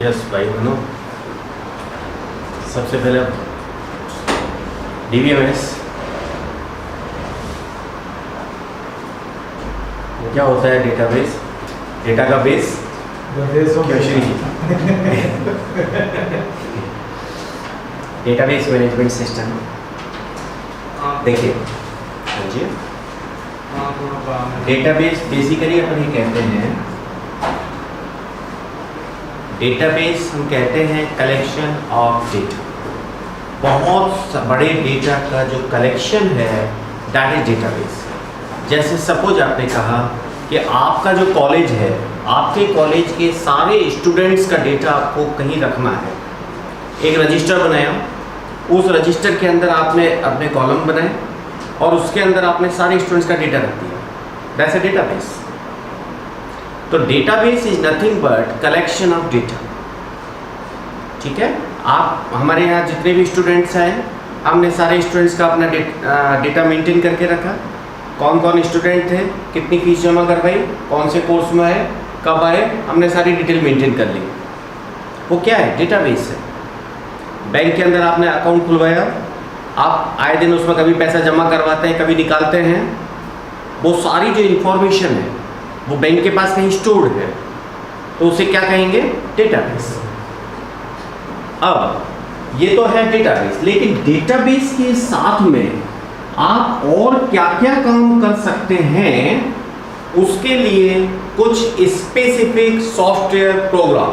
Yes भाई बनो। सबसे पहले DBMS क्या होता है? डेटाबेस, डेटा का बेस डेटाबेस मैनेजमेंट सिस्टम। देखिए समझिए, डेटाबेस बेसिकली अपन ये कहते हैं, डेटाबेस हम कहते हैं कलेक्शन ऑफ डेटा। बहुत बड़े डेटा का जो कलेक्शन है दैट इज डेटाबेस। जैसे सपोज आपने कहा कि आपका जो कॉलेज है, आपके कॉलेज के सारे स्टूडेंट्स का डेटा आपको कहीं रखना है। एक रजिस्टर बनाया, उस रजिस्टर के अंदर आपने अपने कॉलम बनाए और उसके अंदर आपने सारे स्टूडेंट्स का डेटा रख दिया। That's a database. तो database is nothing but collection of data. ठीक है, आप हमारे यहाँ जितने भी स्टूडेंट्स हैं, हमने सारे स्टूडेंट्स का अपना डेटा मेंटेन करके रखा। कौन कौन स्टूडेंट थे, कितनी फीस जमा करवाई, कौन से कोर्स में आए, कब आए, हमने सारी डिटेल मेंटेन कर ली। वो क्या है? डेटाबेस है। बैंक के अंदर आपने अकाउंट खुलवाया, आप आए दिन उसमें कभी पैसा जमा करवाते हैं, कभी निकालते हैं। वो सारी जो इन्फॉर्मेशन है वो बैंक के पास कहीं स्टोर्ड है, तो उसे क्या कहेंगे? डेटाबेस। अब ये तो है डेटाबेस, लेकिन डेटाबेस के साथ में आप और क्या क्या काम कर सकते हैं, उसके लिए कुछ स्पेसिफिक सॉफ्टवेयर प्रोग्राम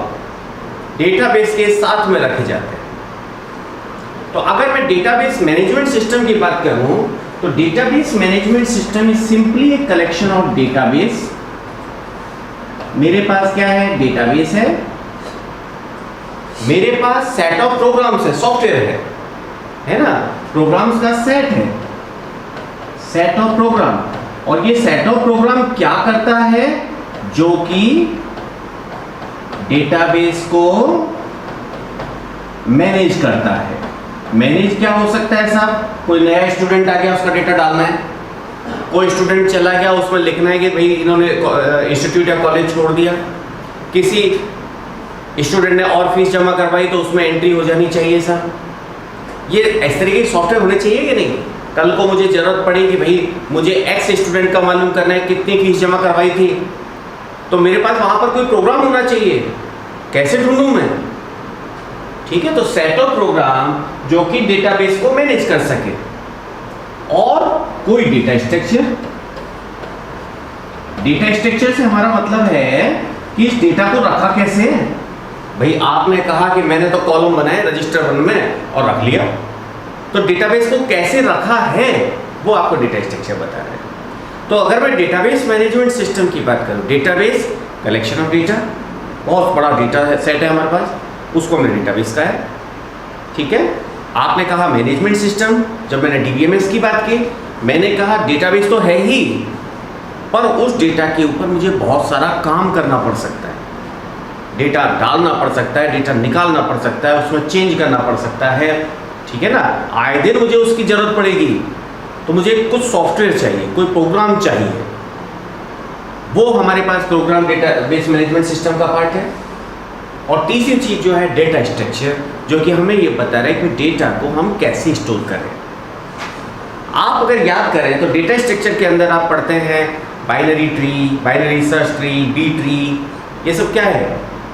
डेटाबेस के साथ में रखे जाते हैं। तो अगर मैं डेटाबेस मैनेजमेंट सिस्टम की बात करूं, तो database management system is simply a collection of database. मेरे पास क्या है? डेटाबेस है, मेरे पास सेट ऑफ प्रोग्राम्स है, सॉफ्टवेयर है ना, प्रोग्राम्स का सेट है, सेट ऑफ प्रोग्राम। और ये सेट ऑफ प्रोग्राम क्या करता है? जो कि डेटाबेस को मैनेज करता है। मैनेज क्या हो सकता है साहब? कोई नया स्टूडेंट आ गया, उसका डेटा डालना है। कोई स्टूडेंट चला गया, उसमें लिखना है कि भाई इन्होंने इंस्टीट्यूट या कॉलेज छोड़ दिया। किसी स्टूडेंट ने और फीस जमा करवाई, तो उसमें एंट्री हो जानी चाहिए साहब। ये इस तरीके के सॉफ्टवेयर होने चाहिए कि नहीं? कल को मुझे ज़रूरत पड़ी कि भाई मुझे एक्स स्टूडेंट का मालूम करना है कितनी फीस जमा करवाई थी, तो मेरे पास वहाँ पर कोई प्रोग्राम होना चाहिए। कैसे ढूंढूं मैं? ठीक है, तो सेट ऑफ प्रोग्राम जो कि डेटाबेस को मैनेज कर सके। और कोई डेटा स्ट्रक्चर। डेटा स्ट्रक्चर से हमारा मतलब है कि इस डेटा को रखा कैसे है। भाई आपने कहा कि मैंने तो कॉलम बनाए रजिस्टर 1 में और रख लिया, तो डेटाबेस को कैसे रखा है वो आपको डेटा स्ट्रक्चर बता रहा है। तो अगर मैं डेटाबेस मैनेजमेंट सिस्टम की बात करूं, डेटाबेस कलेक्शन ऑफ डेटा, बहुत बड़ा डेटा सेट है हमारे पास, उसको हमने डेटाबेस का है। ठीक है, आपने कहा मैनेजमेंट सिस्टम, जब मैंने DBMS की बात की, मैंने कहा डेटाबेस तो है ही, पर उस डेटा के ऊपर मुझे बहुत सारा काम करना पड़ सकता है। डेटा डालना पड़ सकता है, डेटा निकालना पड़ सकता है, उसमें चेंज करना पड़ सकता है। ठीक है ना, आए दिन मुझे उसकी ज़रूरत पड़ेगी, तो मुझे कुछ सॉफ्टवेयर चाहिए, कोई प्रोग्राम चाहिए। वो हमारे पास प्रोग्राम डेटाबेस मैनेजमेंट सिस्टम का पार्ट है। और तीसरी चीज़ जो है डेटा स्ट्रक्चर, जो कि हमें ये बता रहा है कि डेटा को हम कैसे स्टोर करें। आप अगर याद करें तो डेटा स्ट्रक्चर के अंदर आप पढ़ते हैं binary tree, binary search tree, B tree, ये सब क्या है?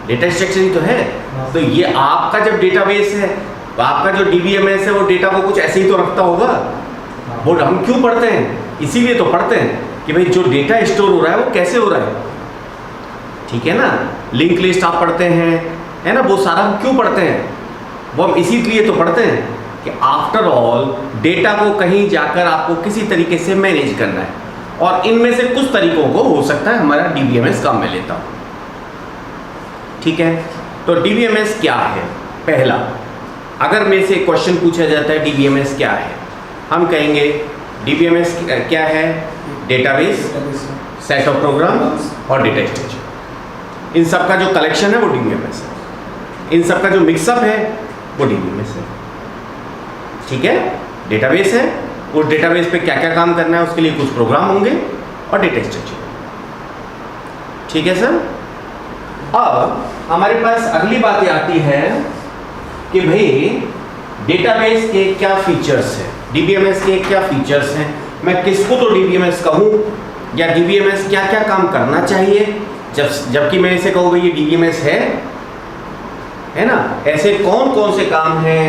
डेटा स्ट्रक्चर ही तो है। तो ये आपका जब डेटाबेस है, तो आपका जो DBMS है वो डेटा को कुछ ऐसे ही तो रखता होगा। वो हम क्यों पढ़ते हैं? इसीलिए तो पढ़ते हैं कि भाई जो डेटा स्टोर हो रहा है वो कैसे हो रहा है। ठीक है ना, लिंक लिस्ट आप पढ़ते हैं, है ना, वो सारा हम क्यों पढ़ते हैं? वो हम इसीलिए तो पढ़ते हैं कि आफ्टर ऑल डेटा को कहीं जाकर आपको किसी तरीके से मैनेज करना है, और इनमें से कुछ तरीकों को हो सकता है हमारा DBMS काम में लेता हो। ठीक है, तो DBMS क्या है? पहला, अगर मेरे से क्वेश्चन पूछा जाता है DBMS क्या है, हम कहेंगे DBMS क्या है? डेटाबेस, सेट ऑफ प्रोग्राम और डेटा स्ट्रक्चर। इन सब का जो कलेक्शन है वो DBMS है। इन सब का जो मिक्सअप है वो DBMS है। ठीक है, डेटाबेस है, उस डेटाबेस पे क्या क्या काम करना है उसके लिए कुछ प्रोग्राम होंगे और डेटा स्ट्रक्चर। ठीक है सर? अब हमारे पास अगली बात आती है कि भाई डेटाबेस के क्या फीचर्स हैं, डीबीएमएस के क्या फीचर्स हैं, मैं किसको तो डीबीएमएस कहूँ, या डीबीएमएस क्या क्या काम करना चाहिए, जबकि मैं इसे कहूँ भाई ये डीबीएमएस है ना। ऐसे कौन कौन से काम हैं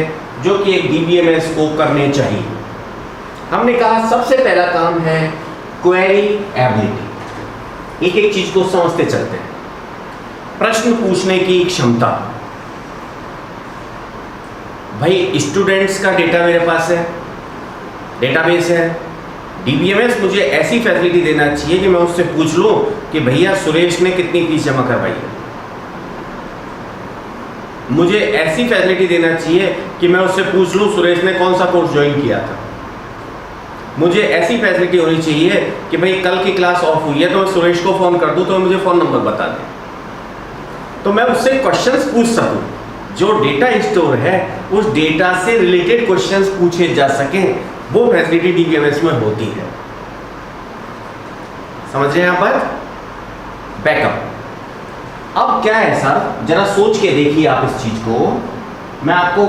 जो कि एक डीबीएमएस को करने चाहिए। हमने कहा सबसे पहला काम है क्वेरी एबिलिटी। एक एक चीज को समझते चलते हैं। प्रश्न पूछने की क्षमता। भाई स्टूडेंट्स का डेटा मेरे पास है, डेटाबेस है, डीबीएमएस मुझे ऐसी फैसिलिटी देना चाहिए कि मैं उससे पूछ लूं कि भैया सुरेश ने कितनी फीस जमा करवाई है। मुझे ऐसी फैसिलिटी देना चाहिए कि मैं उससे पूछ लूं सुरेश ने कौन सा कोर्स ज्वाइन किया था। मुझे ऐसी फैसिलिटी होनी चाहिए कि भाई कल की क्लास ऑफ हुई है तो मैं सुरेश को फ़ोन कर दूं तो मुझे फ़ोन नंबर बता दें, तो मैं उससे क्वेश्चंस पूछ सकूं। जो डेटा स्टोर है उस डेटा से रिलेटेड क्वेश्चंस पूछे जा सकें, वो फैसिलिटी डीबीएमएस में होती है। समझ रहे हैं यहाँ पर? बैकअप। अब क्या है सर, जरा सोच के देखिए आप इस चीज को। मैं आपको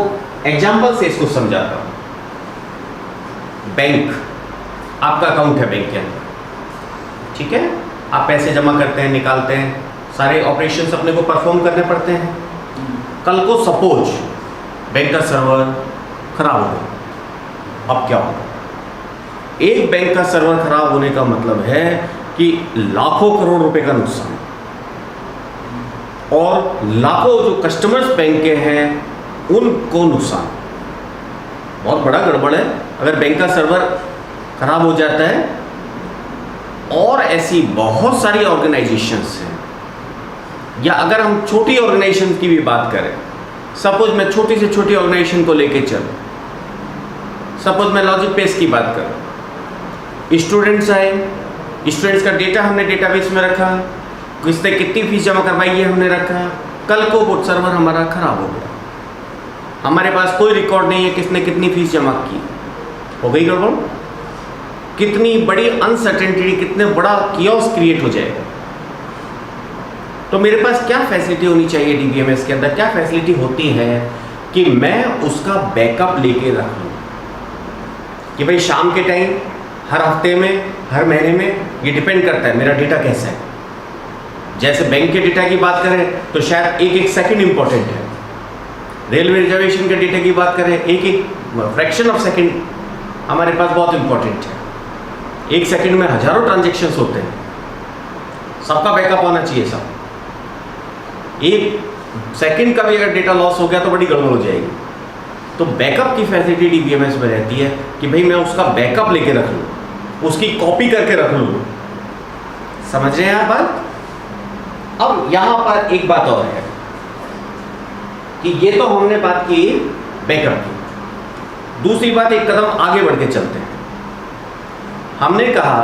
एग्जांपल से इसको समझाता हूं। बैंक, आपका अकाउंट है बैंक के अंदर, ठीक है, आप पैसे जमा करते हैं, निकालते हैं, सारे ऑपरेशंस अपने को परफॉर्म करने पड़ते हैं। कल को सपोज बैंक का सर्वर खराब हो गया, अब क्या होगा? एक बैंक का सर्वर खराब होने का मतलब है कि लाखों करोड़ रुपए का नुकसान, और लाखों जो कस्टमर्स बैंक के हैं उनको नुकसान। बहुत बड़ा गड़बड़ है अगर बैंक का सर्वर खराब हो जाता है। और ऐसी बहुत सारी ऑर्गेनाइजेशंस हैं, या अगर हम छोटी ऑर्गेनाइजेशन की भी बात करें, सपोज मैं छोटी से छोटी ऑर्गेनाइजेशन को लेके चलूं, सपोज मैं लॉजिक पेज की बात करूं, स्टूडेंट्स आए, स्टूडेंट्स का डेटा हमने डेटाबेस में रखा, किसने कितनी फीस जमा करवाई है हमने रखा। कल को वो सर्वर हमारा खराब हो गया, हमारे पास कोई रिकॉर्ड नहीं है किसने कितनी फीस जमा की, हो गई गड़बड़। कितनी बड़ी अनसर्टेनिटी, कितने बड़ा कियोस क्रिएट हो जाएगा। तो मेरे पास क्या फैसिलिटी होनी चाहिए डीबीएमएस के अंदर? क्या फैसिलिटी होती है कि मैं उसका बैकअप लेके रख लूँ कि भाई शाम के टाइम, हर हफ्ते में, हर महीने में, ये डिपेंड करता है मेरा डेटा कैसा है। जैसे बैंक के डेटा की बात करें तो शायद एक एक सेकंड इंपॉर्टेंट है। रेलवे रिजर्वेशन के डेटा की बात करें, एक एक फ्रैक्शन ऑफ सेकंड हमारे पास बहुत इंपॉर्टेंट है। एक सेकंड में हजारों ट्रांजैक्शंस होते हैं, सबका बैकअप होना चाहिए। सब एक सेकंड का भी अगर डेटा लॉस हो गया तो बड़ी गड़बड़ हो जाएगी। तो बैकअप की फैसिलिटी डीबीएमएस में रहती है कि भाई मैं उसका बैकअप लेके रख लूँ, उसकी कॉपी करके रख लूँ। समझ रहे हैं आप बात? अब यहाँ पर एक बात और है कि ये तो हमने बात की बैकअप की। दूसरी बात, एक कदम आगे बढ़ के चलते हैं। हमने कहा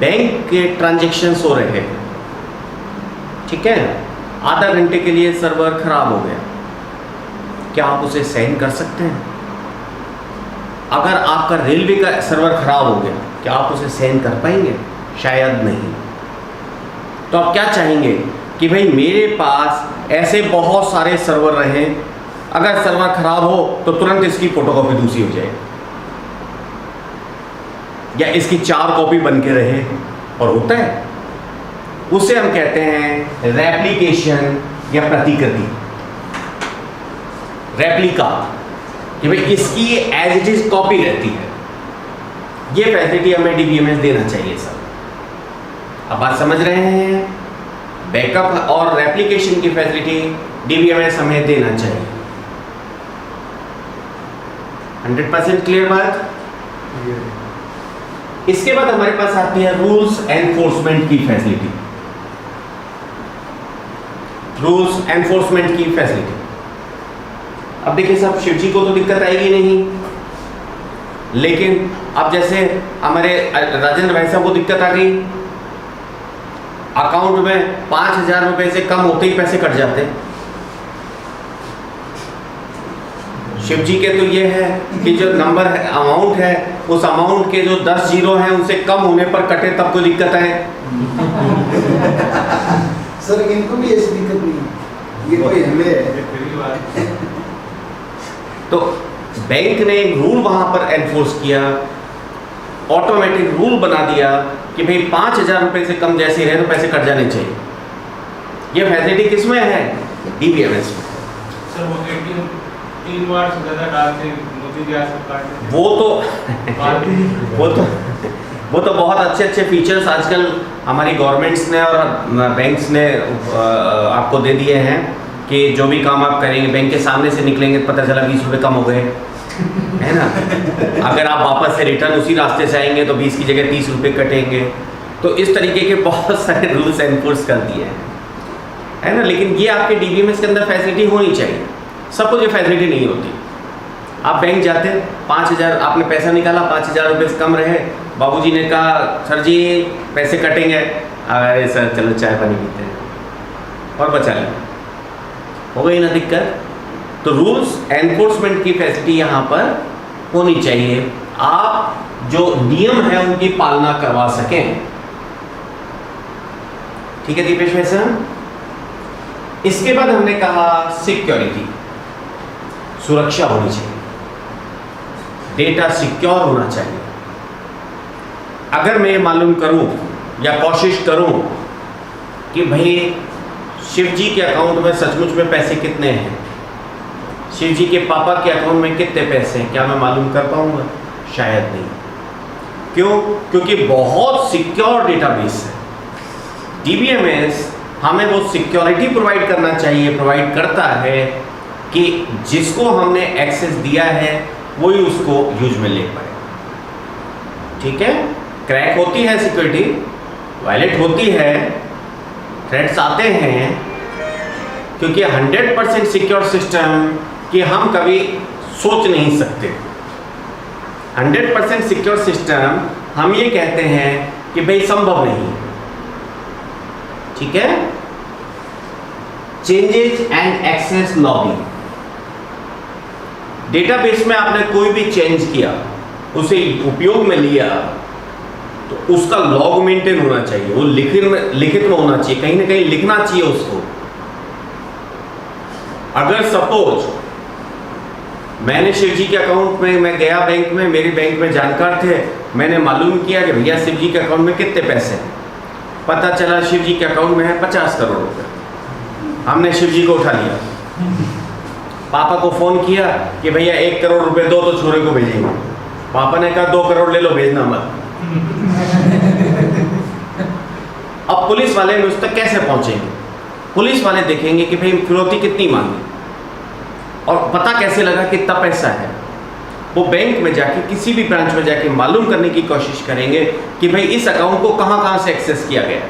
बैंक के ट्रांजैक्शंस हो रहे हैं, ठीक है, आधा घंटे के लिए सर्वर खराब हो गया, क्या आप उसे साइन कर सकते हैं? अगर आपका रेलवे का सर्वर खराब हो गया, क्या आप उसे साइन कर पाएंगे? शायद नहीं। तो आप क्या चाहेंगे कि भाई मेरे पास ऐसे बहुत सारे सर्वर रहे, अगर सर्वर खराब हो तो तुरंत इसकी फोटोकॉपी दूसरी हो जाए, या इसकी 4 कॉपी बन के रहे। और होता है, उसे हम कहते हैं रेप्लिकेशन या प्रतिकृति, रेप्लिका, कि भाई इसकी एज इट इज कॉपी रहती है। ये फैसिलिटी हमें डीबीएमएस देना चाहिए सर। अब बात समझ रहे हैं? बैकअप और रेप्लिकेशन की फैसिलिटी डीबीएमएस हमें देना चाहिए। 100% क्लियर बात? इसके बाद हमारे पास आती है रूल्स एनफोर्समेंट की फैसिलिटी। रूल्स एनफोर्समेंट की फैसिलिटी। अब देखिए साहब, शिव जी को तो दिक्कत आएगी नहीं, लेकिन अब जैसे हमारे राजेंद्र भाई साहब को दिक्कत आ गई, अकाउंट में 5,000 रुपए से कम होते ही पैसे कट जाते हैं। शिव जी के तो ये है कि जो नंबर है, अमाउंट है, उस अमाउंट के जो 10 जीरो हैं उनसे कम होने पर कटे तब कोई दिक्कत है। सर इनको भी ऐसी दिक्कत नहीं है, ये कोई हमें है। तो बैंक ने एक रूल वहां पर एनफोर्स किया, ऑटोमेटिक रूल बना दिया कि भाई 5,000 रुपए से कम जैसे रहे तो पैसे कट जाने चाहिए। ये फैसिलिटी किसमें है? डीबीएमएस में। सर वो 3 बार से ज़्यादा डालते मोदी जी सरकार ने वो तो बहुत अच्छे अच्छे फीचर्स आजकल हमारी गवर्नमेंट्स ने और बैंक्स ने आपको दे दिए हैं कि जो भी काम आप करेंगे बैंक के सामने से निकलेंगे पता चला 20 रुपये कम हो गए, है ना। अगर आप वापस से रिटर्न उसी रास्ते से आएंगे तो 20 की जगह 30 रुपये कटेंगे। तो इस तरीके के बहुत सारे रूल्स एनफोर्स कर दिए हैं, है ना। लेकिन ये आपके डीबीएमएस के अंदर फैसिलिटी होनी चाहिए। सबको ये फैसिलिटी नहीं होती। आप बैंक जाते 5,000 आपने पैसा निकाला, 5,000 रुपये से कम रहे, बाबूजी ने कहा सर जी पैसे कटेंगे, अरे सर चलो चाय पानी पीते हैं और बचा लें, हो गई ना दिक्कत। तो रूल्स एनफोर्समेंट की फैसिलिटी यहाँ पर होनी चाहिए, आप जो नियम है उनकी पालना करवा सकें। ठीक है दीपेश भाई साहब। इसके बाद हमने कहा सिक्योरिटी, सुरक्षा होनी चाहिए, डेटा सिक्योर होना चाहिए। अगर मैं ये मालूम करूं या कोशिश करूं कि भाई शिव जी के अकाउंट में सचमुच में पैसे कितने हैं, शिव जी के पापा के अकाउंट में कितने पैसे हैं, क्या मैं मालूम कर पाऊंगा? शायद नहीं। क्यों? क्योंकि बहुत सिक्योर डेटाबेस है। डीबीएमएस हमें वो सिक्योरिटी प्रोवाइड करना चाहिए, प्रोवाइड करता है कि जिसको हमने एक्सेस दिया है वही उसको यूज में ले पाए। ठीक है, क्रैक होती है सिक्योरिटी, वायलेट होती है, थ्रेट्स आते हैं, क्योंकि 100% सिक्योर सिस्टम कि हम कभी सोच नहीं सकते। 100% सिक्योर सिस्टम हम ये कहते हैं कि भाई संभव नहीं है। ठीक है। Changes and access logging, database में आपने कोई भी चेंज किया, उसे उपयोग में लिया, तो उसका लॉग मेंटेन होना चाहिए, वो लिखित में होना चाहिए, कहीं ना कहीं लिखना चाहिए उसको। अगर सपोज मैंने शिव जी के अकाउंट में, मैं गया बैंक में, मेरे बैंक में जानकार थे, मैंने मालूम किया कि भैया शिव जी के अकाउंट में कितने पैसे हैं, पता चला शिव जी के अकाउंट में है 50 करोड़ रुपए, हमने शिव जी को उठा लिया, पापा को फोन किया कि भैया 1 करोड़ रुपए दो तो छोरे को भेजेंगे। पापा ने कहा 2 करोड़ ले लो, भेजना मत। अब पुलिस वाले उस तक कैसे पहुंचेंगे? पुलिस वाले देखेंगे कि भाई फिरौती कितनी मांगी और पता कैसे लगा कितना पैसा है। वो बैंक में जाके, किसी भी ब्रांच में जाके मालूम करने की कोशिश करेंगे कि भाई इस अकाउंट को कहां से एक्सेस किया गया,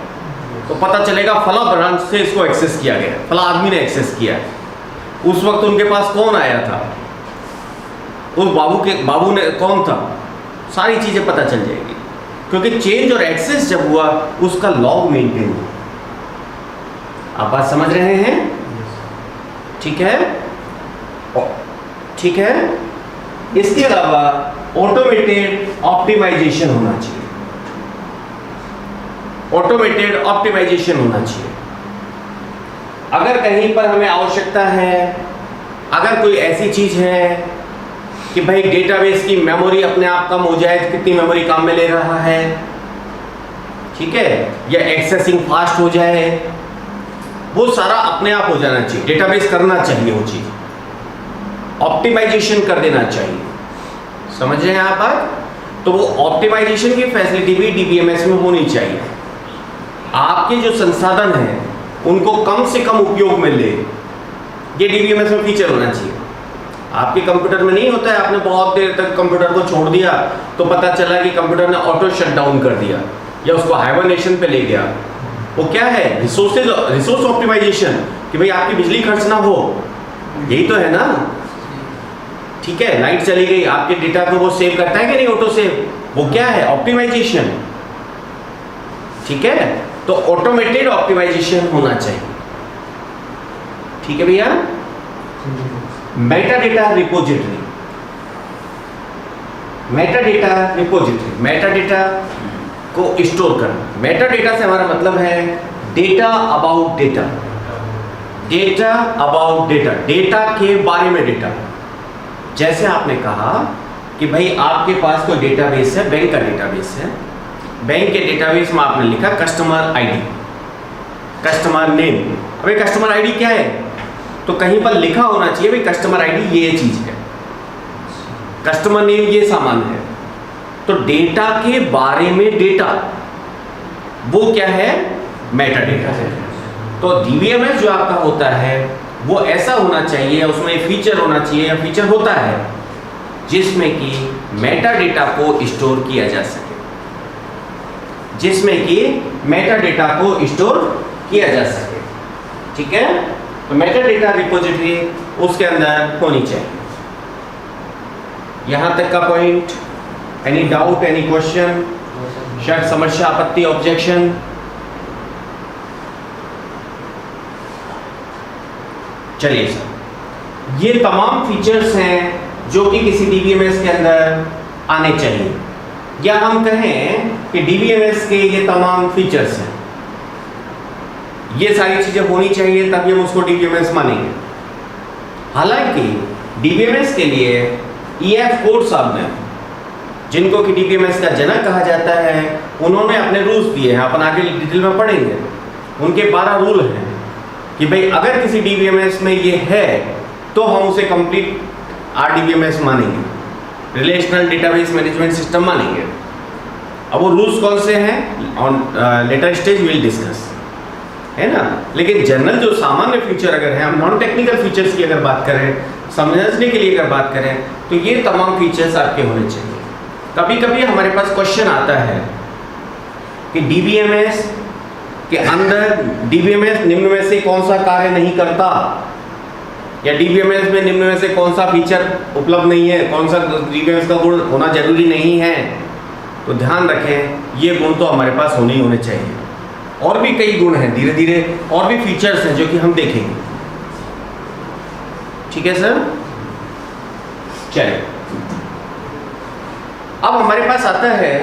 तो पता चलेगा फला ब्रांच से इसको एक्सेस किया गया, फला आदमी ने एक्सेस किया। उस वक्त उनके पास कौन आया था, उस बाबू ने कौन था, सारी चीजें पता चल जाएगी, क्योंकि चेंज और एक्सेस जब हुआ उसका लॉग मेंटेन हुआ। आप बात समझ रहे हैं? ठीक है, ठीक है। इसके अलावा ऑटोमेटेड ऑप्टिमाइजेशन होना चाहिए, ऑटोमेटेड ऑप्टिमाइजेशन होना चाहिए। अगर कहीं पर हमें आवश्यकता है, अगर कोई ऐसी चीज है कि भाई डेटाबेस की मेमोरी अपने आप कम हो जाए, कितनी मेमोरी काम में ले रहा है, ठीक है, या एक्सेसिंग फास्ट हो जाए, वो सारा अपने आप हो जाना चाहिए। डेटाबेस करना चाहिए, वो चीज ऑप्टिमाइजेशन कर देना चाहिए। समझ रहे हैं आप बात? तो वो ऑप्टिमाइजेशन की फैसिलिटी भी डीबीएमएस में होनी चाहिए। आपके जो संसाधन हैं उनको कम से कम उपयोग में ले, ये डीबीएमएस में फीचर होना चाहिए। आपके कंप्यूटर में नहीं होता है, आपने बहुत देर तक कंप्यूटर को छोड़ दिया तो पता चला कि कंप्यूटर ने ऑटो शट डाउन कर दिया या उसको हाइबरनेशन पे ले गया। वो क्या है? रिसोर्स ऑप्टिमाइजेशन, कि भाई आपकी बिजली खर्च ना हो, यही तो है ना। ठीक है, लाइट चली गई, आपके डेटा को वो सेव करता है कि नहीं, ऑटो सेव, वो क्या है? ऑप्टिमाइजेशन। ठीक है, तो ऑटोमेटेड ऑप्टिमाइजेशन होना चाहिए। ठीक है भैया। मेटाडेटा रिपोजिटरी, मेटाडेटा को स्टोर करना। मेटाडेटा से हमारा मतलब है data about data, data about data, data के बारे में डेटा। जैसे आपने कहा कि भाई आपके पास कोई डेटाबेस है, बैंक का डेटाबेस है, बैंक के डेटाबेस में आपने लिखा कस्टमर आईडी, कस्टमर नेम। अबे कस्टमर आईडी क्या है? तो कहीं पर लिखा होना चाहिए भाई कस्टमर आईडी ये चीज है, कस्टमर नेम ये सामान है। तो डेटा के बारे में डेटा, वो क्या है? मेटा डेटा है। तो डीबीएमएस जो आपका होता है वो ऐसा होना चाहिए, उसमें फीचर होना चाहिए या फीचर होता है जिसमें कि मेटा डेटा को स्टोर किया जा सके, जिसमें कि मेटा डेटा को स्टोर किया जा सके। ठीक है, तो मेटा डेटा रिपोजिटरी उसके अंदर होनी चाहिए। यहां तक का point, any doubt, any question, शर्त, समस्या, आपत्ति, ऑब्जेक्शन? चलिए सर, ये तमाम फीचर्स हैं जो कि किसी डीबीएमएस के अंदर आने चाहिए, या हम कहें कि डीबीएमएस के ये तमाम फीचर्स हैं, ये सारी चीजें होनी चाहिए तभी हम उसको डीबीएमएस मानेंगे। हालांकि डीबीएमएस के लिए ईएफ कोड साहब ने, जिनको कि डीबीएमएस का जनक कहा जाता है, उन्होंने अपने रूल्स दिए हैं, अपन आगे डिटेल में पढ़ेंगे। उनके 12 रूल हैं कि भाई अगर किसी डीबीएमएस में ये है तो हम उसे कंप्लीट आरडीबीएमएस मानेंगे, रिलेशनल डेटाबेस मैनेजमेंट सिस्टम मानेंगे। अब वो रूल्स कौन से हैं on later stage will discuss, है ना। लेकिन जनरल जो सामान्य फीचर अगर है, हम नॉन टेक्निकल फीचर्स की अगर बात करें, समझने के लिए अगर बात करें, तो ये तमाम फीचर्स आपके होने चाहिए। कभी कभी हमारे पास क्वेश्चन आता है कि डीबीएमएस के अंदर डीबीएमएस निम्न में से कौन सा कार्य नहीं करता, या डीबीएमएस में निम्न में से कौन सा फीचर उपलब्ध नहीं है, कौन सा डीबीएमएस का गुण होना जरूरी नहीं है। तो ध्यान रखें, ये गुण तो हमारे पास होने ही होने चाहिए। और भी कई गुण हैं, धीरे धीरे और भी फीचर्स हैं जो कि हम देखेंगे। ठीक है सर, चलिए अब हमारे पास आता है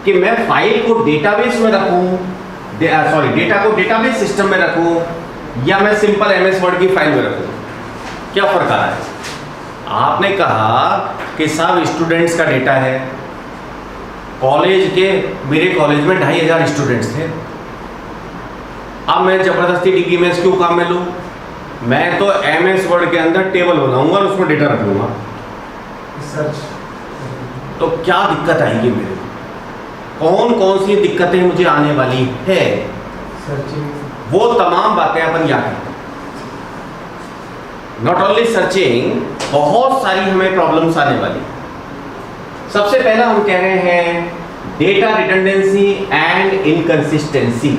कि मैं फाइल को डेटाबेस में रखूं, डेटा को डेटाबेस सिस्टम में रखूं, या मैं सिंपल एमएस वर्ड की फाइल में रखूं। क्या फर्क आ रहा है? आपने कहा कि सब स्टूडेंट्स का डेटा है, कॉलेज के, मेरे कॉलेज में 2500 स्टूडेंट्स थे। अब मैं जबरदस्ती डीबीएमएस क्यों काम में लूं? मैं तो एमएस वर्ड के अंदर टेबल बनाऊंगा और उसमें डेटा रखूंगा। तो क्या दिक्कत आएगी मेरे? कौन कौन सी दिक्कतें मुझे आने वाली है? वो तमाम बातें अपन याद करते हैं। नॉट ओनली सर्चिंग, बहुत सारी हमें प्रॉब्लम्स आने वाली। सबसे पहला हम कह रहे हैं data redundancy and inconsistency.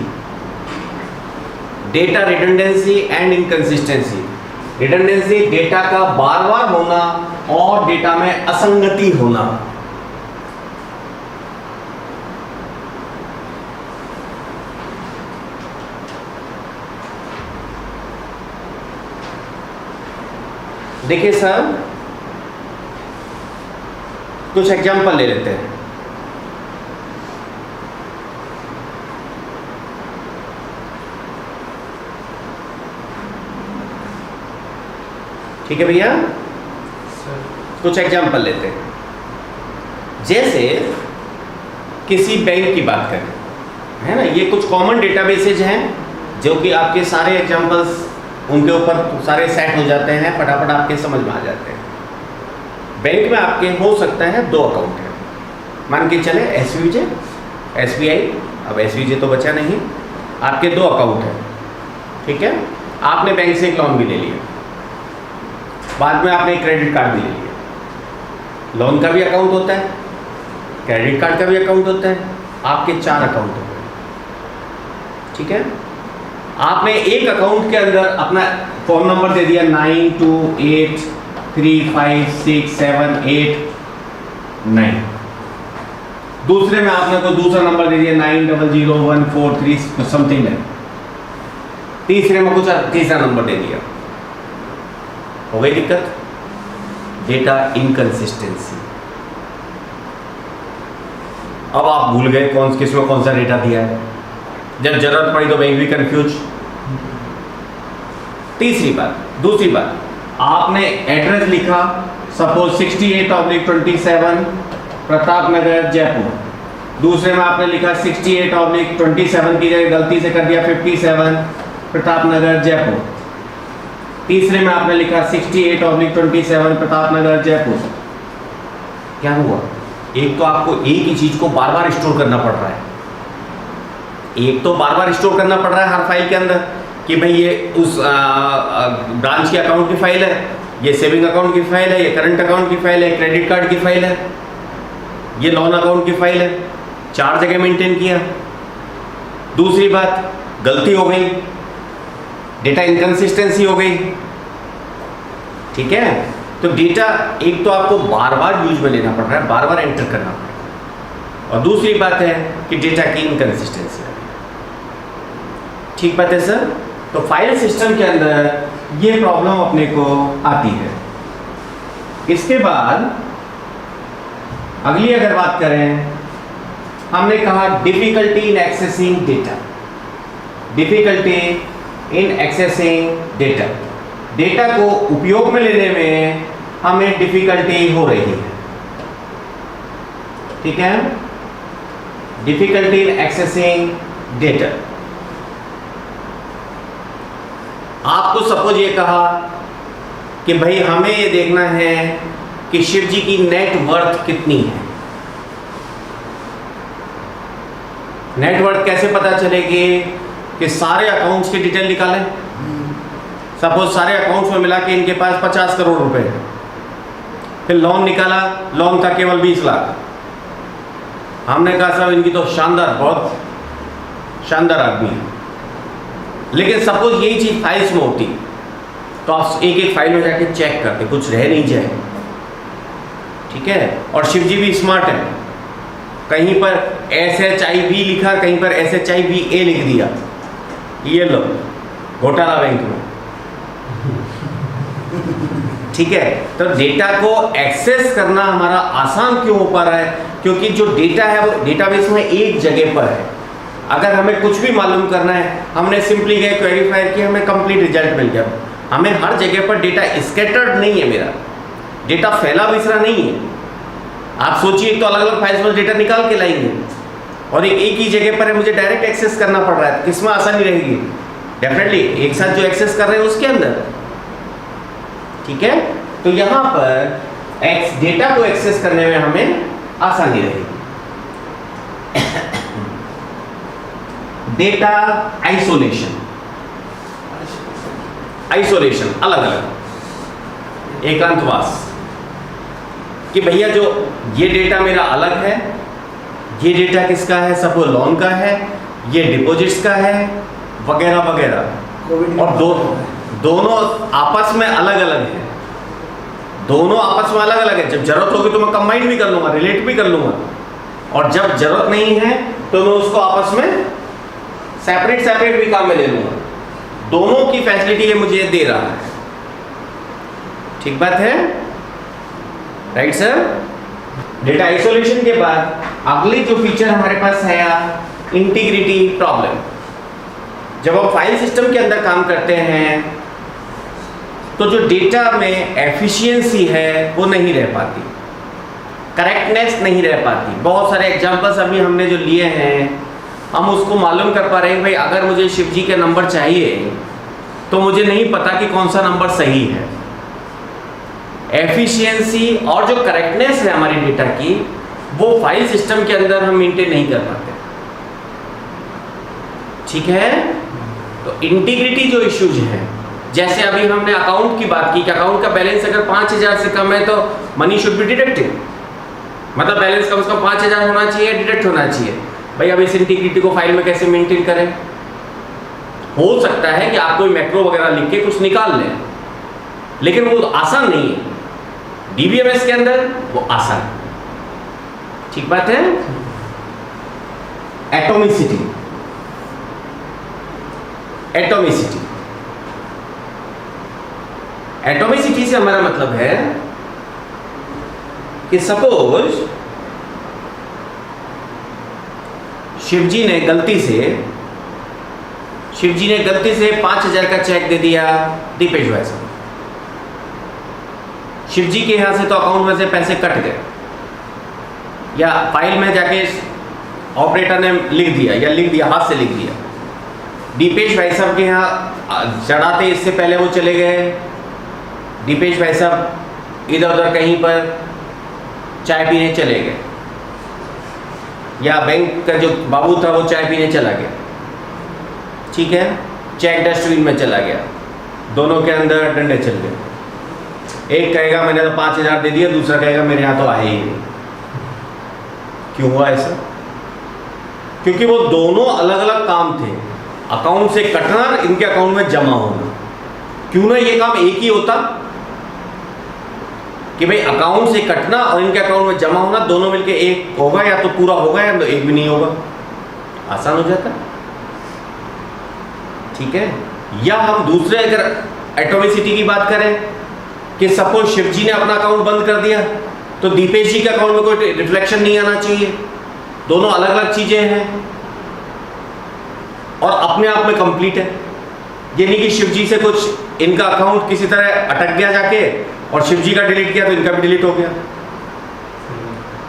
Data redundancy and inconsistency. Redundancy data का बार बार होना और डेटा में असंगति होना। देखिए सर, कुछ एग्जाम्पल ले लेते हैं। ठीक है भैया, कुछ एग्जाम्पल लेते हैं। जैसे किसी बैंक की बात करें, है ना, ये कुछ कॉमन डेटाबेसेज हैं जो कि आपके सारे एग्जाम्पल्स उनके ऊपर सारे सेट हो जाते हैं, फटाफट आपके समझ में आ जाते हैं। बैंक में आपके हो सकता है 2 अकाउंट है, मान के चले एसवीजे, एसबीआई, अब एसवीजे तो बचा नहीं, आपके 2 अकाउंट है। ठीक है, आपने बैंक से एक लोन भी ले लिया, बाद में आपने एक क्रेडिट कार्ड भी ले लिया। लोन का भी अकाउंट होता है, क्रेडिट कार्ड का भी अकाउंट होता है, आपके 4 अकाउंट होते हैं। ठीक है, आपने एक अकाउंट के अंदर अपना फोन नंबर दे दिया 92835678 दूसरे में आपने कोई दूसरा नंबर दे दिया 900143 समथिंग है, तीसरे में कुछ तीसरा नंबर दे दिया। हो गई दिक्कत, डेटा इनकंसिस्टेंसी। अब आप भूल गए किसमें कौन सा डेटा दिया है। जब जरूरत पड़ी तो बैंक भी कंफ्यूज। दूसरी बात, आपने एड्रेस लिखा सपोज 68/27 प्रताप नगर जयपुर। दूसरे में आपने लिखा 68/27 की जगह गलती से कर दिया 57 प्रताप नगर जयपुर। तीसरे में आपने लिखा 68/27 प्रताप नगर जयपुर। क्या हुआ? एक तो आपको एक ही चीज को बार बार स्टोर करना पड़ रहा है, हर फाइल के अंदर कि भाई ये उस ब्रांच के अकाउंट की फाइल है, ये सेविंग अकाउंट की फाइल है, ये करंट अकाउंट की फाइल है, क्रेडिट कार्ड की फाइल है, ये लोन अकाउंट की फाइल है। 4 जगह मेंटेन किया। दूसरी बात, गलती हो गई, डेटा इनकंसिस्टेंसी हो गई। ठीक है, तो डेटा एक तो आपको बार बार यूज में लेना पड़ रहा है, बार बार एंटर करना पड़ रहा है, और दूसरी बात है कि डेटा की इनकंसिस्टेंसी। ठीक बात है सर? तो फाइल सिस्टम के अंदर ये प्रॉब्लम अपने को आती है। इसके बाद अगली अगर बात करें, हमने कहा difficulty in accessing data. Data को उपयोग में लेने में हमें डिफिकल्टी हो रही है। ठीक है, डिफिकल्टी इन एक्सेसिंग डेटा। आपको सपोज ये कहा कि भाई हमें ये देखना है कि शिव जी की नेट वर्थ कितनी है। नेट वर्थ कैसे पता चलेगी? कि सारे अकाउंट्स की डिटेल निकालें। सपोज सारे अकाउंट्स में मिला के इनके पास 50 करोड़ रुपए है, फिर लोन निकाला, लोन था केवल 20 लाख। हमने कहा साहब इनकी तो बहुत शानदार आदमी है। लेकिन सपोज यही चीज फाइल्स में होती तो आप एक एक फाइल में जाके चेक करते, कुछ रह नहीं जाए। ठीक है, और शिव जी भी स्मार्ट है, कहीं पर SHIV लिखा, कहीं पर SHIVA लिख दिया। ये लो घोटाला बैंक में। ठीक है, तो डेटा को एक्सेस करना हमारा आसान क्यों हो पा रहा है? क्योंकि जो डेटा है वो डेटाबेस में एक जगह पर है। अगर हमें कुछ भी मालूम करना है, हमने सिंपली गए क्वेरी फायर किया, हमें कंप्लीट रिजल्ट मिल गया। हमें हर जगह पर डेटा स्कैटर्ड नहीं है, मेरा डेटा फैला बिसरा नहीं है। आप सोचिए तो अलग अलग फाइल्स में डेटा निकाल के लाएंगे और एक ही जगह पर है, मुझे डायरेक्ट एक्सेस करना पड़ रहा है। किसमें आसानी रहेगी? डेफिनेटली एक साथ जो एक्सेस कर रहे हैं उसके अंदर। ठीक है, तो यहां पर डेटा को एक्सेस करने में हमें आसानी रहेगी। डेटा आइसोलेशन, अलग अलग एकांतवास, कि भैया जो ये डेटा मेरा अलग है, ये डेटा किसका है? सपोज लोन का है, ये डिपॉजिट्स का है, वगैरह वगैरह। और दोनों आपस में अलग अलग है, जब जरूरत होगी तो मैं कंबाइन भी कर लूंगा, रिलेट भी कर लूंगा, और जब जरूरत नहीं है तो मैं उसको आपस में सेपरेट भी काम में ले लूंगा। दोनों की फैसिलिटी ये मुझे दे रहा है। ठीक बात है? Right sir? डेटा आइसोलेशन के बाद अगली जो फीचर हमारे पास है इंटीग्रिटी प्रॉब्लम। जब हम फाइल सिस्टम के अंदर काम करते हैं तो जो डेटा में एफिशिएंसी है वो नहीं रह पाती, करेक्टनेस नहीं रह पाती। बहुत सारे एग्जांपल्स अभी हमने जो लिए हैं, हम उसको मालूम कर पा रहे हैं भाई अगर मुझे शिव जी के नंबर चाहिए तो मुझे नहीं पता कि कौन सा नंबर सही है। एफिशिएंसी और जो करेक्टनेस है हमारी डेटा की, वो फाइल सिस्टम के अंदर हम मेंटेन नहीं कर पाते। ठीक है, तो इंटीग्रिटी जो इश्यूज है, जैसे अभी हमने अकाउंट की बात की कि अकाउंट का बैलेंस अगर 5000 से कम है तो मनी शुड बी डिडक्टेड, मतलब बैलेंस कम से कम 5000 होना चाहिए, डिडक्ट होना चाहिए। भाई अब इस इंटीग्रिटी को फाइल में कैसे मेंटेन करें? हो सकता है कि आप कोई मैक्रो वगैरह लिख के कुछ निकाल लें, लेकिन वो आसान नहीं है। डीबीएमएस के अंदर वो आसान है। ठीक बात है? एटॉमिसिटी से हमारा मतलब है कि सपोज शिव जी ने गलती से शिव जी ने गलती से 5,000 का चेक दे दिया दीपेश भाई साहब। शिव जी के यहाँ से तो अकाउंट में से पैसे कट गए, या फाइल में जाके ऑपरेटर ने लिख दिया, या लिख दिया हाथ से लिख दिया। दीपेश भाई साहब के यहाँ चढ़ाते इससे पहले वो चले गए, दीपेश भाई साहब इधर उधर कहीं पर चाय पीने चले गए, या बैंक का जो बाबू था वो चाय पीने चला गया, ठीक है, चेक डस्टबिन में चला गया, दोनों के अंदर डंडे चल गए। एक कहेगा मैंने तो 5,000 दे दिया, दूसरा कहेगा मेरे यहाँ तो आए ही नहीं। क्यों हुआ ऐसा? क्योंकि वो दोनों अलग अलग काम थे, अकाउंट से कटना, इनके अकाउंट में जमा होना। क्यों ना ये काम एक ही होता कि भाई अकाउंट से कटना और इनके अकाउंट में जमा होना, दोनों मिलके एक होगा, या तो पूरा होगा या तो एक भी नहीं होगा, आसान हो जाता, ठीक है। या हम दूसरे अगर एटॉमिसिटी की बात करें कि सपोज शिव जी ने अपना अकाउंट बंद कर दिया, तो दीपेश जी के अकाउंट में कोई रिफ्लेक्शन नहीं आना चाहिए, दोनों अलग अलग चीजें हैं और अपने आप में कंप्लीट है। ये नहीं कि शिव जी से कुछ इनका अकाउंट किसी तरह अटक गया जाके और शिव जी का डिलीट किया तो इनका भी डिलीट हो गया।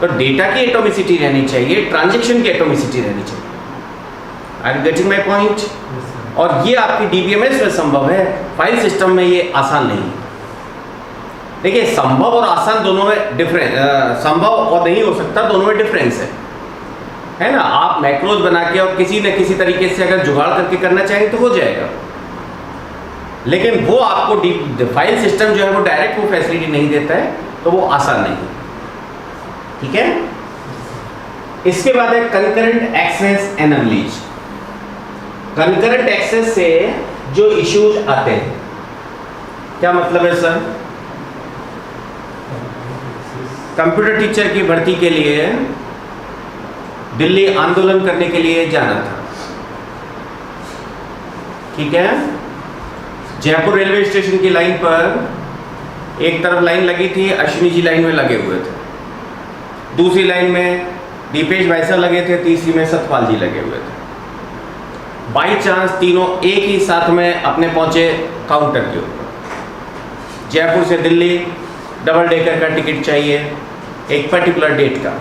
तो डेटा की एटॉमिसिटी रहनी चाहिए, ट्रांजैक्शन की एटॉमिसिटी रहनी चाहिए। I am getting my point? और ये आपकी डीबीएमएस में संभव है, फाइल सिस्टम में ये आसान नहीं है। देखिए, संभव और आसान दोनों में डिफरेंस, संभव और नहीं हो सकता, दोनों में डिफरेंस है ना। आप मैक्रोज बना के और किसी न किसी तरीके से अगर जुगाड़ करके करना चाहेंगे तो हो जाएगा, लेकिन वो आपको फाइल सिस्टम जो है वो डायरेक्ट वो फैसिलिटी नहीं देता है, तो वो आसान नहीं है, ठीक है। इसके बाद है कंकरेंट एक्सेस एनालिज। कंकरेंट एक्सेस से जो इश्यूज आते हैं, क्या मतलब है सर? कंप्यूटर टीचर की भर्ती के लिए दिल्ली आंदोलन करने के लिए जाना था, ठीक है। जयपुर रेलवे स्टेशन की लाइन पर एक तरफ लाइन लगी थी, अश्विनी जी लाइन में लगे हुए थे, दूसरी लाइन में दीपेश भाई साहब लगे थे, तीसरी में सतपाल जी लगे हुए थे। बाई चांस तीनों एक ही साथ में अपने पहुंचे काउंटर के ऊपर। जयपुर से दिल्ली डबल डेकर का टिकट चाहिए एक पर्टिकुलर डेट का।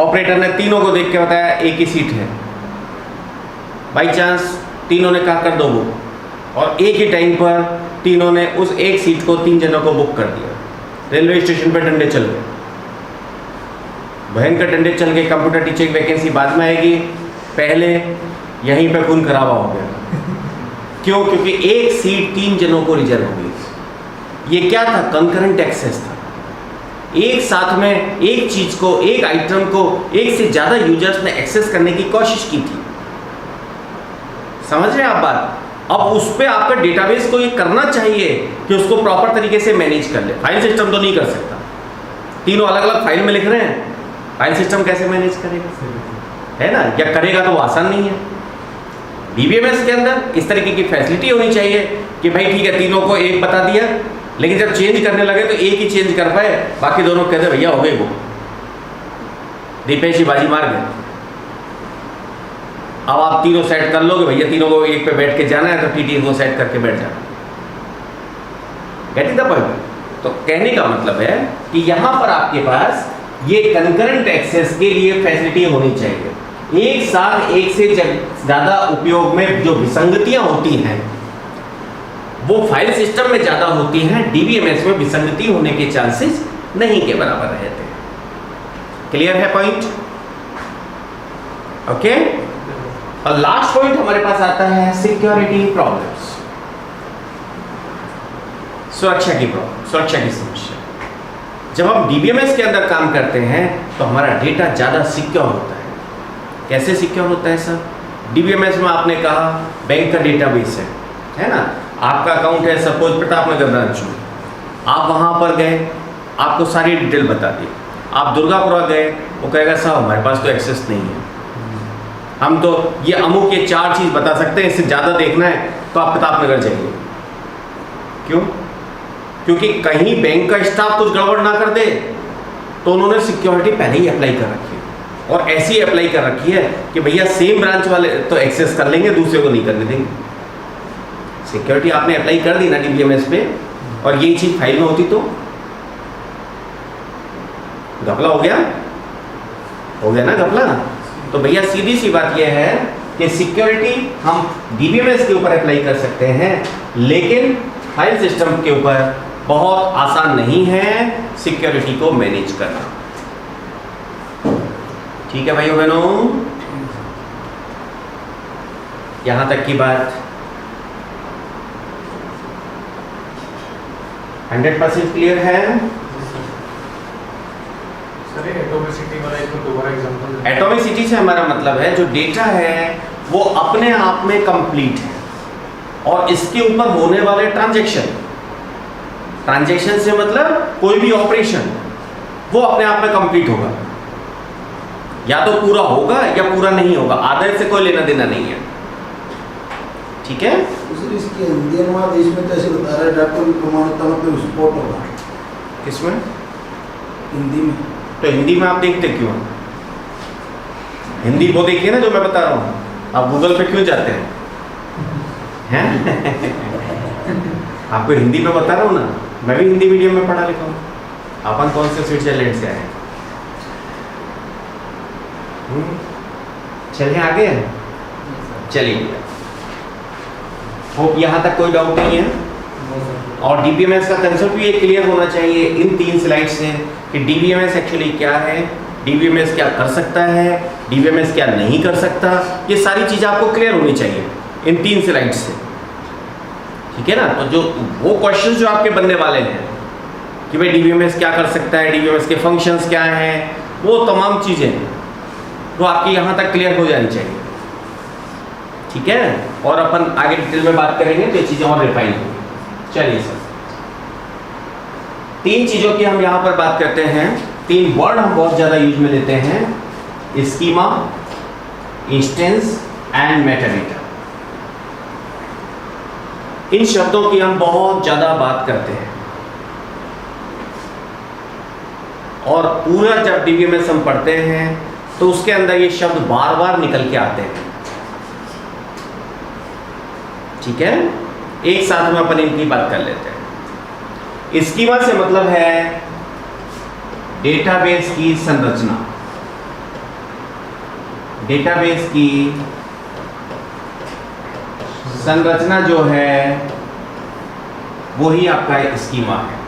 ऑपरेटर ने तीनों को देख के बताया एक ही सीट है। बाई चांस तीनों ने कहा कर दो बुक, और एक ही टाइम पर तीनों ने उस एक सीट को 3 जनों को बुक कर दिया। रेलवे स्टेशन पर डंडे चल गए, भयंकर डंडे चल गए। कंप्यूटर टीचर की वैकेंसी बाद में आएगी, पहले यहीं पे खून खराबा हो गया। क्यों? क्योंकि एक सीट 3 जनों को रिजर्व हो गई। ये क्या था? कंकरेंट एक्सेस था। एक साथ में एक चीज को, एक आइटम को एक से ज्यादा यूजर्स ने एक्सेस करने की कोशिश की थी। समझ रहे हैं आप बात? अब उस पर आपका डेटाबेस को ये करना चाहिए कि उसको प्रॉपर तरीके से मैनेज कर ले। फाइल सिस्टम तो नहीं कर सकता, तीनों अलग अलग फाइल में लिख रहे हैं, फाइल सिस्टम कैसे मैनेज करेगा? है ना, या करेगा तो वो आसान नहीं है। डीबीएमएस के अंदर इस तरीके की फैसिलिटी होनी चाहिए कि भाई ठीक है, तीनों को एक बता दिया, लेकिन जब चेंज करने लगे तो एक ही चेंज कर पाए, बाकी दोनों कहते भैया हो गई वो, दीपेश जी बाजी मार गए। अब आप तीनों सेट कर लोगे, भैया तीनों को एक पे बैठ के जाना है तो टीटी को सेट करके बैठ जाना। Getting the point? तो कहने का मतलब है कि यहां पर आपके पास ये कंकरेंट एक्सेस के लिए फैसिलिटी होनी चाहिए। एक साथ एक से ज्यादा उपयोग में जो विसंगतियां होती हैं वो फाइल सिस्टम में ज्यादा होती हैं, डीबीएमएस में विसंगति होने के चांसेस नहीं के बराबर रहते हैं। क्लियर है पॉइंट? ओके। और लास्ट पॉइंट हमारे पास आता है सिक्योरिटी प्रॉब्लम्स, सुरक्षा की प्रॉब्लम, सुरक्षा की समस्या। जब हम डीबीएमएस के अंदर काम करते हैं तो हमारा डेटा ज़्यादा सिक्योर होता है। कैसे सिक्योर होता है सर? डीबीएमएस में आपने कहा बैंक का डेटाबेस है ना, आपका अकाउंट है सपोज प्रताप नगर ब्रांच में, आप वहाँ पर गए, आपको सारी डिटेल बता दी। आप दुर्गापुरा गए, वो कहेगा साहब हमारे पास तो एक्सेस नहीं है, हम तो ये अमुक ये 4 चीज़ बता सकते हैं, इससे ज़्यादा देखना है तो आप प्रताप नगर जाइए। क्यों? क्योंकि कहीं बैंक का स्टाफ कुछ गड़बड़ ना कर दे, तो उन्होंने सिक्योरिटी पहले ही अप्लाई कर रखी है। और ऐसी अप्लाई कर रखी है कि भैया सेम ब्रांच वाले तो एक्सेस कर लेंगे, दूसरे को नहीं करने देंगे। सिक्योरिटी आपने अप्लाई कर दी ना डीबीएमएस पे, और यही चीज फाइल में होती तो घपला हो गया ना घपला। तो भैया सीधी सी बात यह है कि सिक्योरिटी हम डीबीएमएस के ऊपर अप्लाई कर सकते हैं, लेकिन फाइल सिस्टम के ऊपर बहुत आसान नहीं है सिक्योरिटी को मैनेज करना। ठीक है भाइयों बहनों, यहां तक की बात 100% क्लियर है। सर एटॉमिसिटी वाला इसको दोबारा एग्जांपल। एटॉमिसिटी से हमारा मतलब है जो डेटा है वो अपने आप में कंप्लीट है, और इसके ऊपर होने वाले ट्रांजैक्शन से मतलब कोई भी ऑपरेशन वो अपने आप में कंप्लीट होगा, या तो पूरा होगा या पूरा नहीं होगा, आधे से कोई लेना देना नहीं है। ठीक है, सर इसके इंडियन महादेश में तो ऐसे बता रहा है डाटा भी प्रमाणित मतलब स्पॉट होगा। किसमें? हिंदी में। तो हिंदी में आप देखते क्यों? हिंदी वो देखिए ना जो मैं बता रहा हूँ, आप गूगल पे क्यों जाते हैं? आपको हिंदी में बता रहा हूँ ना, मैं भी हिंदी मीडियम में पढ़ा लिखा हूँ। अपन कौन से स्विट्जरलैंड से आए? चलिए आगे, चलिए होप यहाँ तक कोई डाउट नहीं है। और डीबीएमएस का कंसेप्ट भी ये क्लियर होना चाहिए इन 3 स्लाइड से कि डीबीएमएस एक्चुअली क्या है, डीबीएमएस क्या कर सकता है, डीबीएमएस क्या नहीं कर सकता। ये सारी चीज़ें आपको क्लियर होनी चाहिए इन 3 स्लाइड से। ठीक है ना, तो जो वो क्वेश्चंस जो आपके बनने वाले हैं कि भाई डीबीएमएस क्या कर सकता है, डीबीएमएस के फंक्शंस क्या हैं, वो तमाम चीज़ें वो आपकी यहाँ तक क्लियर हो जानी चाहिए। ठीक है, और अपन आगे डिटेल में बात करेंगे तो ये चीज़ें और रिफाइन होंगी। चलिए सर, 3 चीज़ों की हम यहाँ पर बात करते हैं। 3 वर्ड हम बहुत ज़्यादा यूज में लेते हैं, स्कीमा, इंस्टेंस एंड मेटाडेटा। इन शब्दों की हम बहुत ज़्यादा बात करते हैं, और पूरा जब डीबीएमएस हम पढ़ते हैं तो उसके अंदर ये शब्द बार बार निकल के आते हैं। ठीक है, एक साथ में अपन इनकी बात कर लेते हैं। स्कीमा से मतलब है डेटाबेस की संरचना, डेटाबेस की संरचना जो है वही आपका स्कीमा है।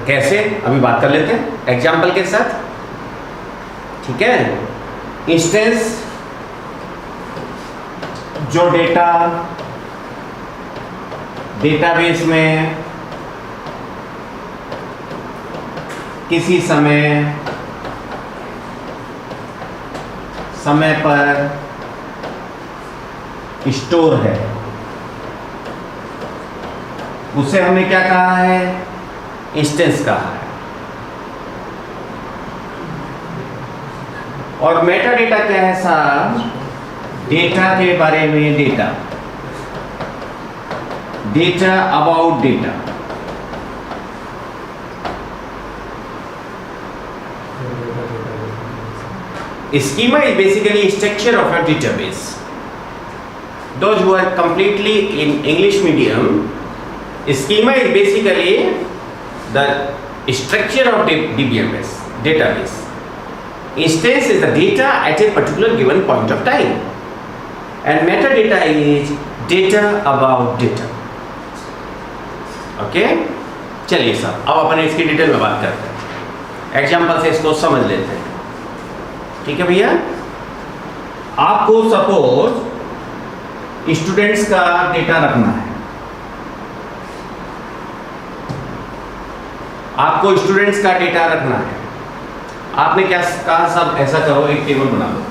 कैसे, अभी बात कर लेते हैं एग्जाम्पल के साथ। ठीक है, इंस्टेंस जो डेटा डेटाबेस में किसी समय पर स्टोर है, उसे हमने क्या कहा है? इंस्टेंस कहा है। और मेटा डेटा क्या है साहब? डेटा के बारे में data about data. Schema is basically a structure of a database. Those who are completely in English medium, schema is basically the structure of DBMS database. Instance is the data at a particular given point of time, and metadata is data about data. Okay? चलिए sir, अब अपन इसकी detail में बात करते हैं, example से इसको समझ लेते हैं। ठीक है भैया, आपको सपोज स्टूडेंट्स का डेटा रखना है, आपको स्टूडेंट्स का डेटा रखना है। आपने क्या कहा? सब ऐसा करो, एक टेबल बना लो।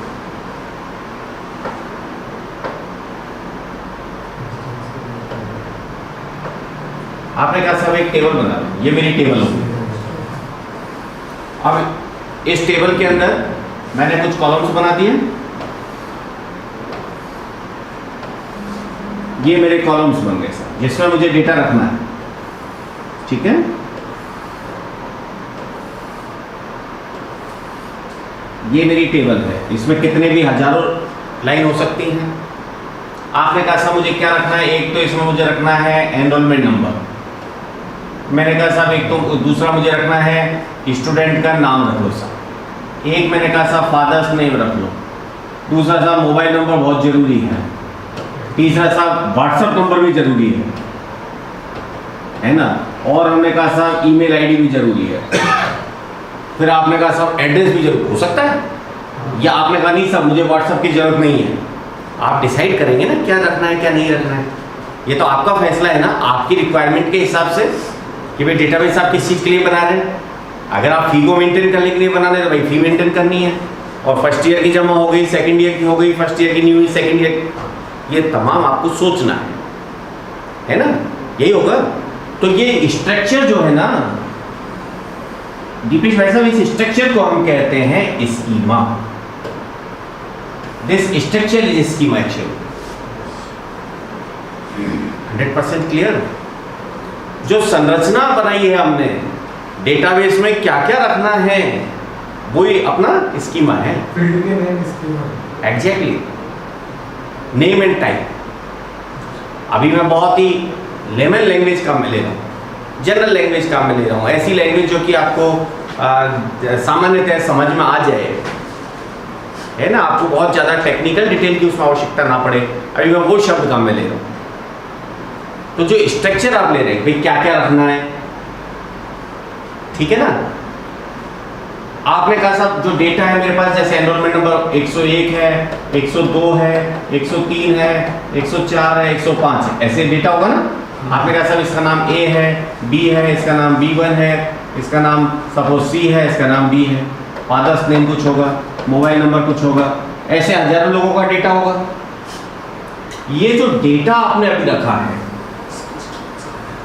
आपने कहा सब एक टेबल बना लो, ये मेरी टेबल होगी। अब इस टेबल के अंदर मैंने कुछ कॉलम्स बना दिए, ये मेरे कॉलम्स बन गए सर, जिसमें मुझे डेटा रखना है। ठीक है, ये मेरी टेबल है, इसमें कितने भी हजारों लाइन हो सकती हैं। आपने कहा साहब मुझे क्या रखना है, एक तो इसमें मुझे रखना है एनरोलमेंट नंबर, मैंने कहा साहब एक तो दूसरा मुझे रखना है स्टूडेंट का नाम रख लो साहब, एक मैंने कहा साहब फादर्स नेम रख लो, दूसरा साहब मोबाइल नंबर बहुत ज़रूरी है, तीसरा साहब व्हाट्सएप नंबर भी ज़रूरी है ना, और हमने कहा साहब ईमेल आईडी भी ज़रूरी है, फिर आपने कहा साहब एड्रेस भी जरूर हो सकता है, या आपने कहा नहीं साहब मुझे व्हाट्सएप की ज़रूरत नहीं है। आप डिसाइड करेंगे ना क्या रखना है क्या नहीं रखना है, ये तो आपका फैसला है ना, आपकी रिक्वायरमेंट के हिसाब से कि भाई डेटाबेस आप किस चीज़ के लिए बना रहे हैं। अगर आप फी को मेंटेन करने के लिए बना रहे हैं तो भाई फी मेंटेन करनी है, और फर्स्ट ईयर की जमा हो गई, सेकंड ईयर की हो गई, फर्स्ट ईयर की नहीं हुई, सेकंड ईयर, ये तमाम आपको सोचना है ना, यही होगा। तो ये स्ट्रक्चर जो है ना दीपेश भाई साहब, इस स्ट्रक्चर को हम कहते हैं schema. This structure is schema actually. 100% clear. जो संरचना बनाई है हमने डेटाबेस में क्या क्या रखना है, वो ही अपना स्कीमा है। फील्ड के name schema. Exactly, name and type. अभी मैं बहुत ही लेमन लैंग्वेज काम में ले रहा हूँ, जनरल लैंग्वेज काम में ले रहा हूँ, ऐसी लैंग्वेज जो कि आपको सामान्यतः समझ में आ जाए, है ना, आपको बहुत ज़्यादा टेक्निकल डिटेल की उसमें आवश्यकता ना पड़े। अभी मैं वो शब्द काम में ले रहा हूँ। तो जो स्ट्रक्चर आप ले रहे हैं भाई क्या क्या रखना है, ठीक है ना। आपने कहा साहब जो डेटा है मेरे पास, जैसे एनरोलमेंट नंबर 101 है, 102 है, 103 है, 104 है, 105 है, ऐसे डेटा होगा ना। आपने कहा साहब इसका नाम ए है, बी है, इसका नाम B1 है, इसका नाम सपोज C है, इसका नाम B है, फादर्स नेम कुछ होगा, मोबाइल नंबर कुछ होगा, ऐसे हजारों लोगों का डेटा होगा। ये जो डेटा आपने अभी रखा है,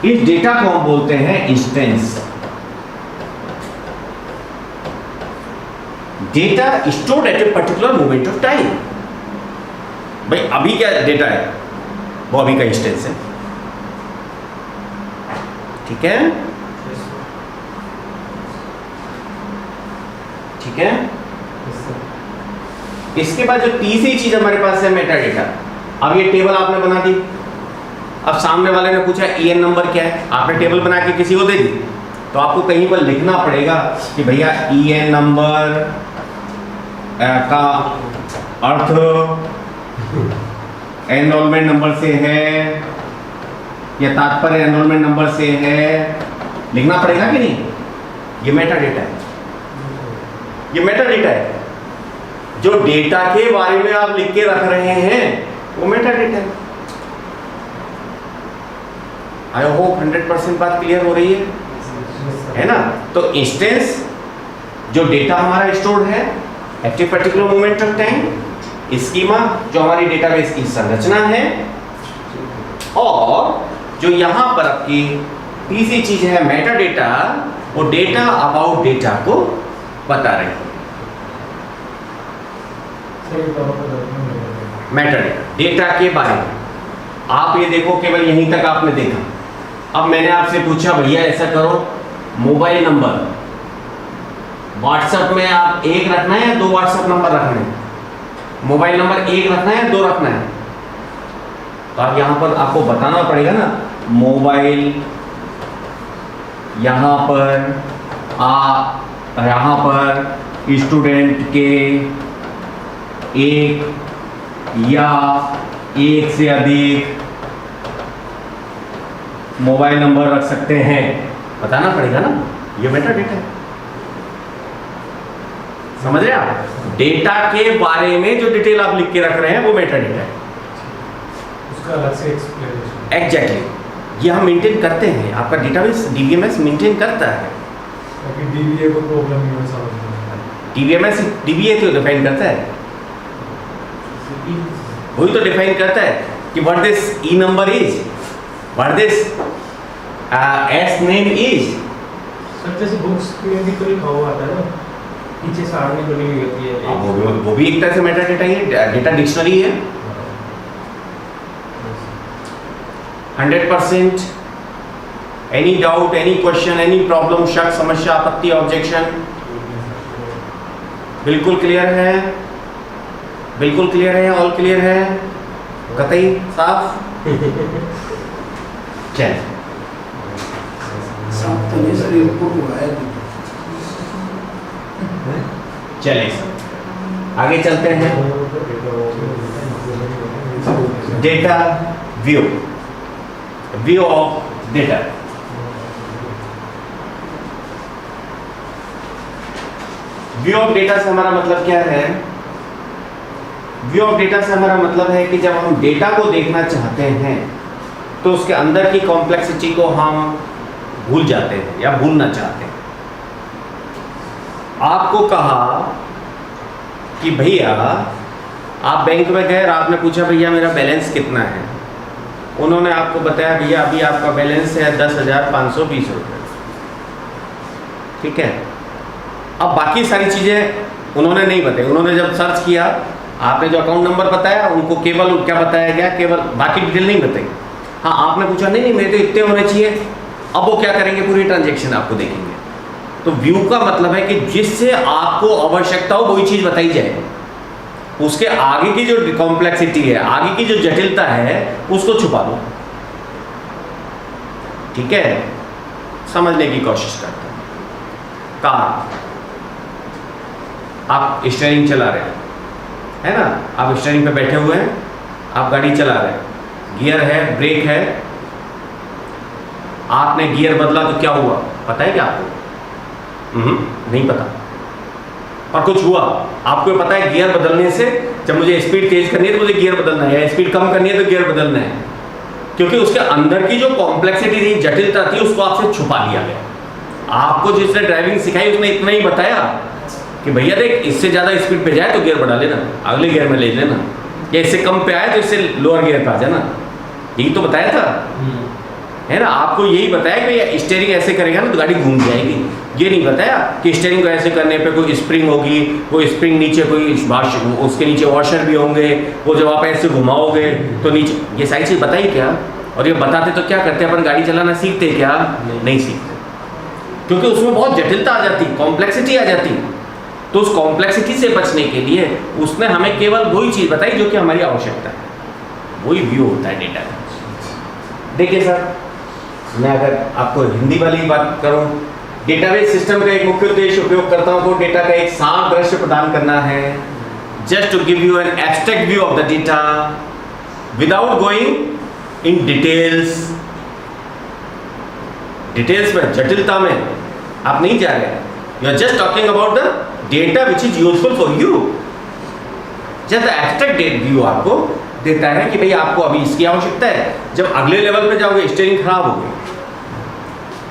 इस डेटा को हम बोलते हैं instance. Data stored at a particular moment of time. भाई अभी क्या डेटा है, वो अभी का इंस्टेंस है, ठीक है, ठीक है। इसके बाद जो तीसरी चीज हमारे पास है मेटा डेटा। अब ये टेबल आपने बना दी, अब सामने वाले ने पूछा EN नंबर क्या है, आपने टेबल बना के किसी को दे दी, तो आपको कहीं पर लिखना पड़ेगा कि भैया EN नंबर का अर्थ एनरोलमेंट नंबर से है या तात्पर्य एनरोलमेंट नंबर से है, लिखना पड़ेगा कि नहीं। ये मेटा डेटा है, ये मेटा डेटा है। जो डेटा के बारे में आप लिख के रख रहे हैं वो मेटा डेटा है। आई होप 100% बात क्लियर हो रही है ना। तो इंस्टेंस जो डेटा हमारा स्टोर्ड है at a particular moment of time, schema जो हमारी डेटाबेस की संरचना है, और जो यहां पर आपकी तीसरी चीज है मेटा डेटा, वो डेटा अबाउट डेटा को बता रहे हैं। मेटा डेटा के बारे में आप ये देखो, केवल यहीं तक आपने देखा। अब मैंने आपसे पूछा भैया ऐसा करो, मोबाइल नंबर व्हाट्सएप में आप एक रखना है या 2 व्हाट्सएप नंबर रखने हैं, मोबाइल नंबर एक रखना है 2 रखना है, तो आप यहां पर आपको बताना पड़ेगा ना, मोबाइल यहां पर यहां पर स्टूडेंट के एक या एक से अधिक मोबाइल नंबर रख सकते हैं, बताना पड़ेगा ना। ये मेटा डेटा है, समझ रहे आप। डेटा के बारे में जो डिटेल आप लिख के रख रहे हैं वो मेटा डेटा है, उसका अलग से एक्सप्लेनेशन। एग्जैक्टली, ये हम मेंटेन करते हैं, आपका डेटाबेस DBMS मेंटेन करता है। ताकि DBA को प्रॉब्लम नहीं हो समझ में। DBMS DBA तो डिफाइन करता है, वही तो डिफाइन करता है कि what this E number is, what this S name is. Sir जैसे बुक्स में भी तो लिखा हुआ आता है ना, पीछे सारणी बनी हुई होती है। वो भी एक तरह से मेटा डेटा ही है, डेटा डिक्शनरी है। 100%। Any doubt, any question, any problem, शक, समस्या, आपत्ति, ऑब्जेक्शन, बिल्कुल क्लियर है? बिल्कुल क्लियर है? ऑल क्लियर है? कतई साफ? चल साफ तो नहीं सर, इनपुट हुआ है। चले आगे चलते हैं। Data view, view of data. View of data से हमारा मतलब क्या है? व्यू ऑफ डेटा से हमारा मतलब है कि जब हम डेटा को देखना चाहते हैं तो उसके अंदर की कॉम्प्लेक्सिटी को हम भूल जाते हैं या भूलना चाहते हैं। आपको कहा कि भैया आप बैंक में गए और आपने पूछा भैया मेरा बैलेंस कितना है। उन्होंने आपको बताया भैया अभी आपका बैलेंस है 10,520 रुपये। ठीक है, अब बाकी सारी चीज़ें उन्होंने नहीं बताई। उन्होंने जब सर्च किया, आपने जो अकाउंट नंबर बताया उनको केवल क्या बताया गया, केवल बाकी डिटेल नहीं बताई। हाँ, आपने पूछा नहीं नहीं मेरे तो इतने होने चाहिए। अब वो क्या करेंगे, पूरी ट्रांजेक्शन आपको देखेंगे। तो व्यू का मतलब है कि जिससे आपको आवश्यकता हो वही चीज़ बताई जाए, उसके आगे की जो कॉम्प्लेक्सिटी है, आगे की जो जटिलता है उसको छुपा दो। ठीक है, समझने की कोशिश करते हैं। कार, आप स्टीयरिंग चला रहे हैं, है ना, आप स्टीयरिंग पे बैठे हुए हैं, आप गाड़ी चला रहे हैं, गियर है, ब्रेक है, आपने गियर बदला तो क्या हुआ पता है क्या आपको? नहीं पता। और कुछ हुआ, आपको पता है गियर बदलने से जब मुझे स्पीड तेज करनी है तो मुझे गियर बदलना है, या स्पीड कम करनी है तो गियर बदलना है, क्योंकि उसके अंदर की जो कॉम्प्लेक्सिटी थी, जटिलता थी, उसको आपसे छुपा लिया गया। आपको जिसने ड्राइविंग सिखाई उसने इतना ही बताया कि भैया देख इससे ज़्यादा स्पीड पे जाए तो गियर बढ़ा लेना, अगले गियर में ले लेना, या इससे कम पे आए तो इससे लोअर गियर पे आ जाना। यही तो बताया था, है ना। आपको यही बताया कि स्टीयरिंग ऐसे करेगा ना तो गाड़ी घूम जाएगी। ये नहीं बताया कि स्टीयरिंग को ऐसे करने पे कोई स्प्रिंग होगी, वो स्प्रिंग नीचे कोई उसके नीचे वॉशर भी होंगे, वो जब आप ऐसे घुमाओगे तो नीचे, ये सारी चीज़ बताई क्या? और ये बताते तो क्या करते, अपन गाड़ी चलाना सीखते क्या? नहीं सीखते, क्योंकि उसमें बहुत जटिलता आ जाती, कॉम्प्लेक्सिटी आ जाती। तो उस कॉम्प्लेक्सिटी से बचने के लिए उसने हमें केवल वही चीज़ बताई जो कि हमारी आवश्यकता है। वही व्यू होता है डेटा का। देखिए सर, मैं अगर आपको हिंदी वाली बात करूं, डेटाबेस सिस्टम का एक मुख्य उद्देश्य उपयोगकर्ताओं को डेटा का एक साफ दृश्य प्रदान करना है। Just to give you an abstract view of the data without going in details. Details में, जटिलता में आप नहीं जा रहे, you are just talking about the data which is useful for you. Just abstract view आपको देता है कि भाई आपको अभी इसकी आवश्यकता है। जब अगले लेवल पे जाओगे, स्टीयरिंग खराब हो गई,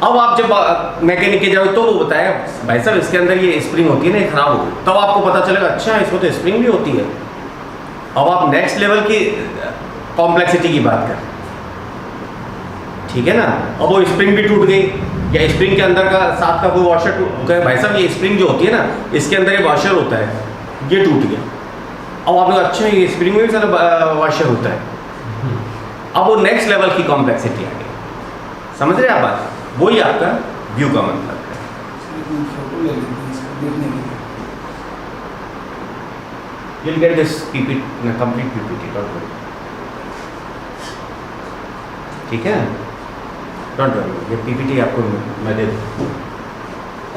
अब आप जब मैकेनिक के जाओगे तो वो बताया भाई साहब इसके अंदर ये स्प्रिंग होती है ना, ये खराब हो गई। तब आपको पता चलेगा अच्छा इसमें तो स्प्रिंग भी होती है। अब आप नेक्स्ट लेवल की कॉम्प्लेक्सिटी की बात करें, ठीक है ना। अब वो स्प्रिंग भी टूट गई, या स्प्रिंग के अंदर का साथ का कोई वॉशर टूट गया, भाई साहब ये स्प्रिंग जो होती है ना, इसके अंदर ये वॉशर होता है, ये टूट गया। अब आप लोग अच्छा ये स्प्रिंग में भी सारा वॉशर होता है। अब वो नेक्स्ट लेवल की कॉम्प्लेक्सिटी आ गई। समझ रहे आप बात? वही आपका व्यू का मतलब है। फोटो ले लेते हैं इसको देखने के लिए। You'll get this PPT, complete PPT, don't worry. ठीक है, डोंट वरी, ये PPT आपको मैं दे दूँ,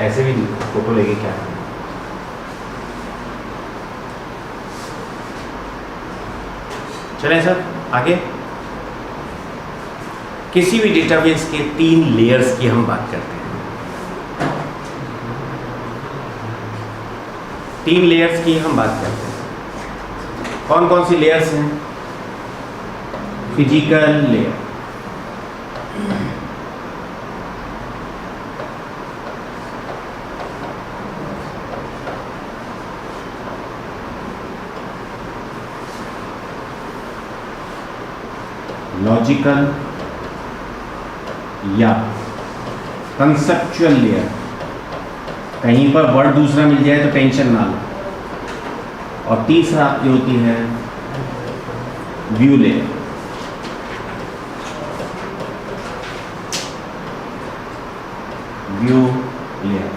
ऐसे भी फोटो लेके क्या करना। चलें सर आगे। किसी भी डेटाबेस के 3 लेयर्स की हम बात करते हैं। 3 लेयर्स की हम बात करते हैं। कौन कौन सी लेयर्स हैं? फिजिकल लेयर, लॉजिकल या कंसेप्चुअल लेयर, कहीं पर वर्ड दूसरा मिल जाए तो टेंशन ना लो, और तीसरा आपकी होती है व्यू लेयर। व्यू लेयर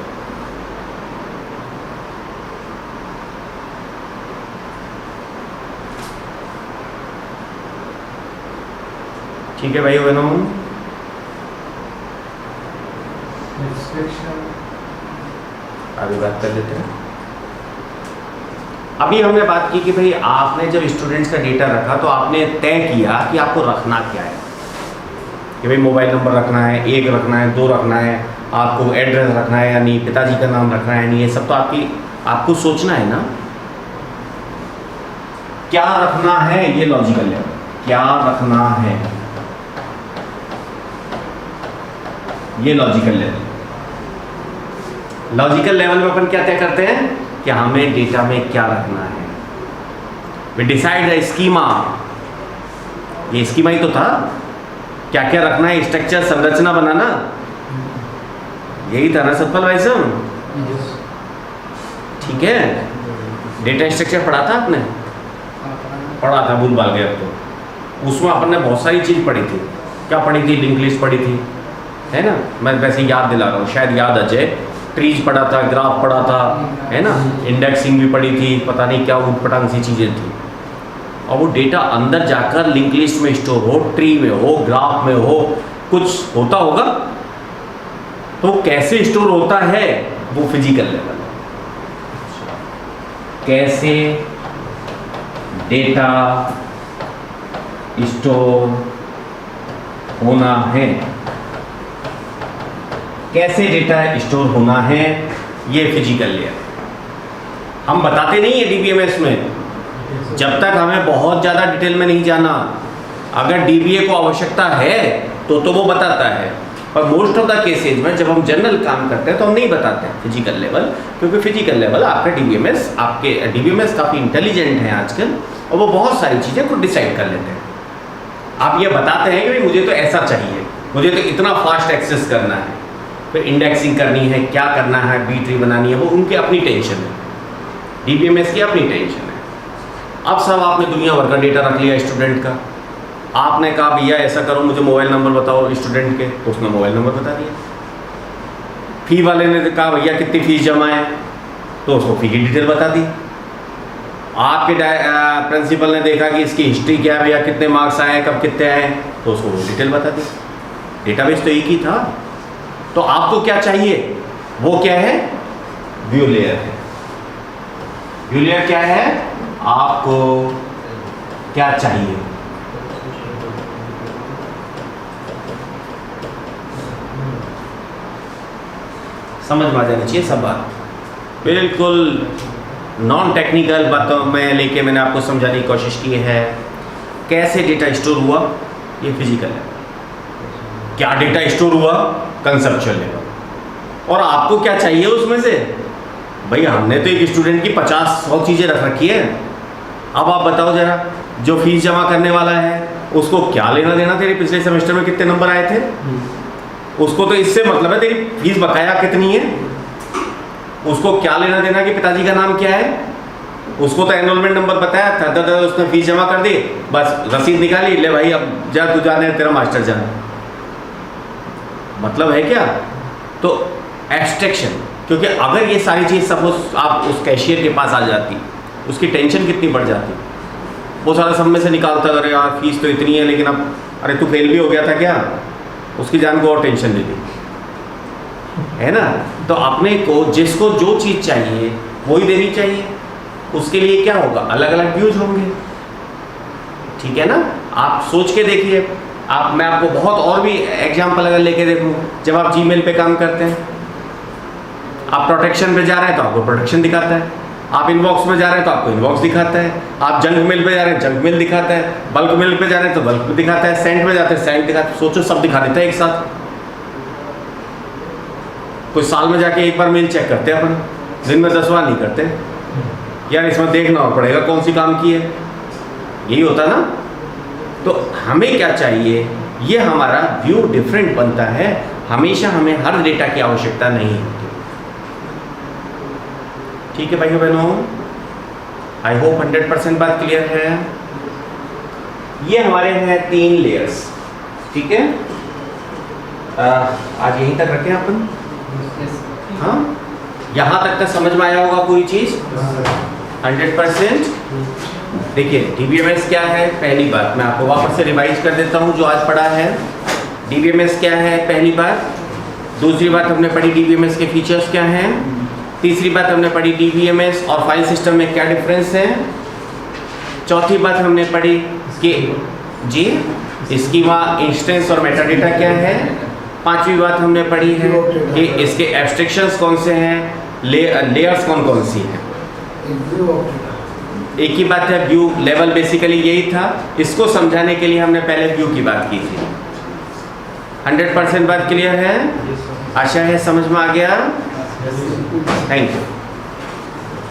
ठीक है भाई बहनों, अभी बात कर लेते हैं। अभी हमने बात की कि भाई आपने जब स्टूडेंट्स का डेटा रखा तो आपने तय किया कि आपको रखना क्या है, कि भाई मोबाइल नंबर रखना है, 1 रखना है, 2 रखना है, आपको एड्रेस रखना है या नहीं, पिताजी का नाम रखना है नहीं, ये सब तो आपको सोचना है ना। क्या रखना है ये लॉजिकल लेवल, क्या रखना है ये लॉजिकल लेवल। लॉजिकल लेवल में अपन क्या तय करते हैं कि हमें डेटा में क्या रखना है। वी डिसाइड द स्कीमा, ये स्कीमा ही तो था, क्या क्या रखना है, स्ट्रक्चर संरचना बनाना, यही था ना सतपाल भाई साहब। ठीक है, डेटा स्ट्रक्चर पढ़ा था आपने, पढ़ा था, भूल भाल गए अब तो। उसमें अपन ने बहुत सारी चीज़ पढ़ी थी। क्या पढ़ी थी? लिंक लिस्ट पढ़ी थी, है ना। मैं वैसे याद दिला रहा हूँ, शायद याद आ जाए। ट्रीज पढ़ा था, ग्राफ पढ़ा था, है ना, इंडेक्सिंग भी पढ़ी थी, पता नहीं क्या उटपटांग सी चीज़ें थी। और वो डेटा अंदर जाकर लिंक लिस्ट में स्टोर हो, ट्री में हो, ग्राफ में हो, कुछ होता होगा, तो कैसे स्टोर होता है वो फिजिकल लेवल। कैसे डेटा स्टोर होना है, कैसे डेटा स्टोर होना है, ये फिजिकल लेयर। हम बताते नहीं है डीबीएमएस में, जब तक हमें बहुत ज़्यादा डिटेल में नहीं जाना। अगर डीबीए को आवश्यकता है तो वो बताता है, पर मोस्ट ऑफ द केसेज में जब हम जनरल काम करते हैं तो हम नहीं बताते हैं फिजिकल लेवल, क्योंकि फिजिकल लेवल आपका डीबीएमएस, आपके डीबीएमएस काफ़ी इंटेलिजेंट है आजकल, और वो बहुत सारी चीज़ें खुद डिसाइड कर लेते हैं। आप ये बताते हैं कि भाई मुझे तो ऐसा चाहिए, मुझे तो इतना फास्ट एक्सेस करना है, फिर इंडेक्सिंग करनी है, क्या करना है, बी ट्री बनानी है, वो उनकी अपनी टेंशन है, डीबीएमएस की अपनी टेंशन है। अब सब आपने दुनिया भर का डेटा रख लिया स्टूडेंट का, आपने कहा भैया ऐसा करो, मुझे मोबाइल नंबर बताओ स्टूडेंट के, तो उसने मोबाइल नंबर बता दिया। फी वाले ने कहा भैया कितनी फीस जमा है, तो उसको फी की डिटेल बता दी। आपके प्रिंसिपल ने देखा कि इसकी हिस्ट्री क्या है भैया, कितने मार्क्स आए, कब कितने आए, तो उसको वो डिटेल बता दी। डेटाबेस तो एक ही था। तो आपको क्या चाहिए, वो क्या है, व्यू लेयर है। व्यू लेयर क्या है, आपको क्या चाहिए, समझ में आ जानी चाहिए सब बात। बिल्कुल नॉन टेक्निकल बातों में लेके मैंने आपको समझाने की कोशिश की है। कैसे डेटा स्टोर हुआ, ये फिजिकल है। क्या डेटा स्टोर हुआ, कंसेप्चुअल लेवल। और आपको क्या चाहिए उसमें से, भाई हमने तो एक स्टूडेंट की 50-100 चीज़ें रख रखी है। अब आप बताओ जरा, जो फीस जमा करने वाला है उसको क्या लेना देना, तेरे पिछले सेमेस्टर में कितने नंबर आए थे, उसको तो इससे मतलब है तेरी फीस बकाया कितनी है, उसको क्या लेना देना कि पिताजी का नाम क्या है, उसको तो एनरोलमेंट नंबर बताया था, उसने फीस जमा कर दी, बस रसीद निकाली, ले भाई अब जा तू जाने, तेरा मास्टर जाना। मतलब है क्या, तो एब्स्ट्रैक्शन। क्योंकि अगर ये सारी चीज़ सपोज आप उस कैशियर के पास आ जाती, उसकी टेंशन कितनी बढ़ जाती, वो सारा सब में से निकालता, अरे यार फीस तो इतनी है, लेकिन अब अरे तू फेल भी हो गया था क्या, उसकी जान को और टेंशन दे दी, है ना। तो अपने को जिसको जो चीज़ चाहिए वही देनी चाहिए। उसके लिए क्या होगा, अलग अलग व्यूज होंगे, ठीक है ना। आप सोच के देखिए, मैं आपको बहुत और भी एग्जाम्पल अगर लेके देखूँ, जब आप जीमेल पे काम करते हैं, आप प्रोटेक्शन पे जा रहे हैं तो आपको प्रोटेक्शन दिखाता है, आप इनबॉक्स में जा रहे हैं तो आपको इनबॉक्स दिखाता है, आप जंक मेल पे जा रहे हैं जंक मेल दिखाता है, बल्क मेल पे जा रहे हैं तो बल्क दिखाता है, सेंड पे जाते हैं सेंड दिखाता है। सोचो सब दिखा देता है एक साथ। कोई साल में जाके एक बार मेल चेक करते हैं अपन, दिन में 10 बार नहीं करते यार, इसमें देखना और पड़ेगा कौन सी काम की है, यही होता ना। तो हमें क्या चाहिए, ये हमारा व्यू डिफरेंट बनता है। हमेशा हमें हर डेटा की आवश्यकता नहीं होती, ठीक है भाइयों बहनों। आई होप 100% बात क्लियर है। ये हमारे हैं 3 लेयर्स, ठीक है। आज यहीं तक रखें अपन, हाँ, यहाँ तक समझ में आया होगा पूरी चीज़ 100%। देखिए डीबीएमएस क्या है, पहली बात मैं आपको वापस से रिवाइज कर देता हूँ जो आज पढ़ा है। डीबीएमएस क्या है, पहली बात। दूसरी बात हमने पढ़ी डीबीएमएस के फीचर्स क्या हैं। तीसरी बात हमने पढ़ी डीबीएमएस और फाइल सिस्टम में क्या डिफरेंस है। चौथी बात हमने पढ़ी कि जी स्कीमा, इंस्टेंस और मेटाडेटा क्या है। पांचवी बात हमने पढ़ी है कि इसके एब्स्ट्रैक्शंस कौन से हैं, लेयर्स कौन कौन सी हैं। एक ही बात है, व्यू लेवल बेसिकली यही था। इसको समझाने के लिए हमने पहले व्यू की बात की थी। 100% बात क्लियर है, आशा है समझ में आ गया। Thank you.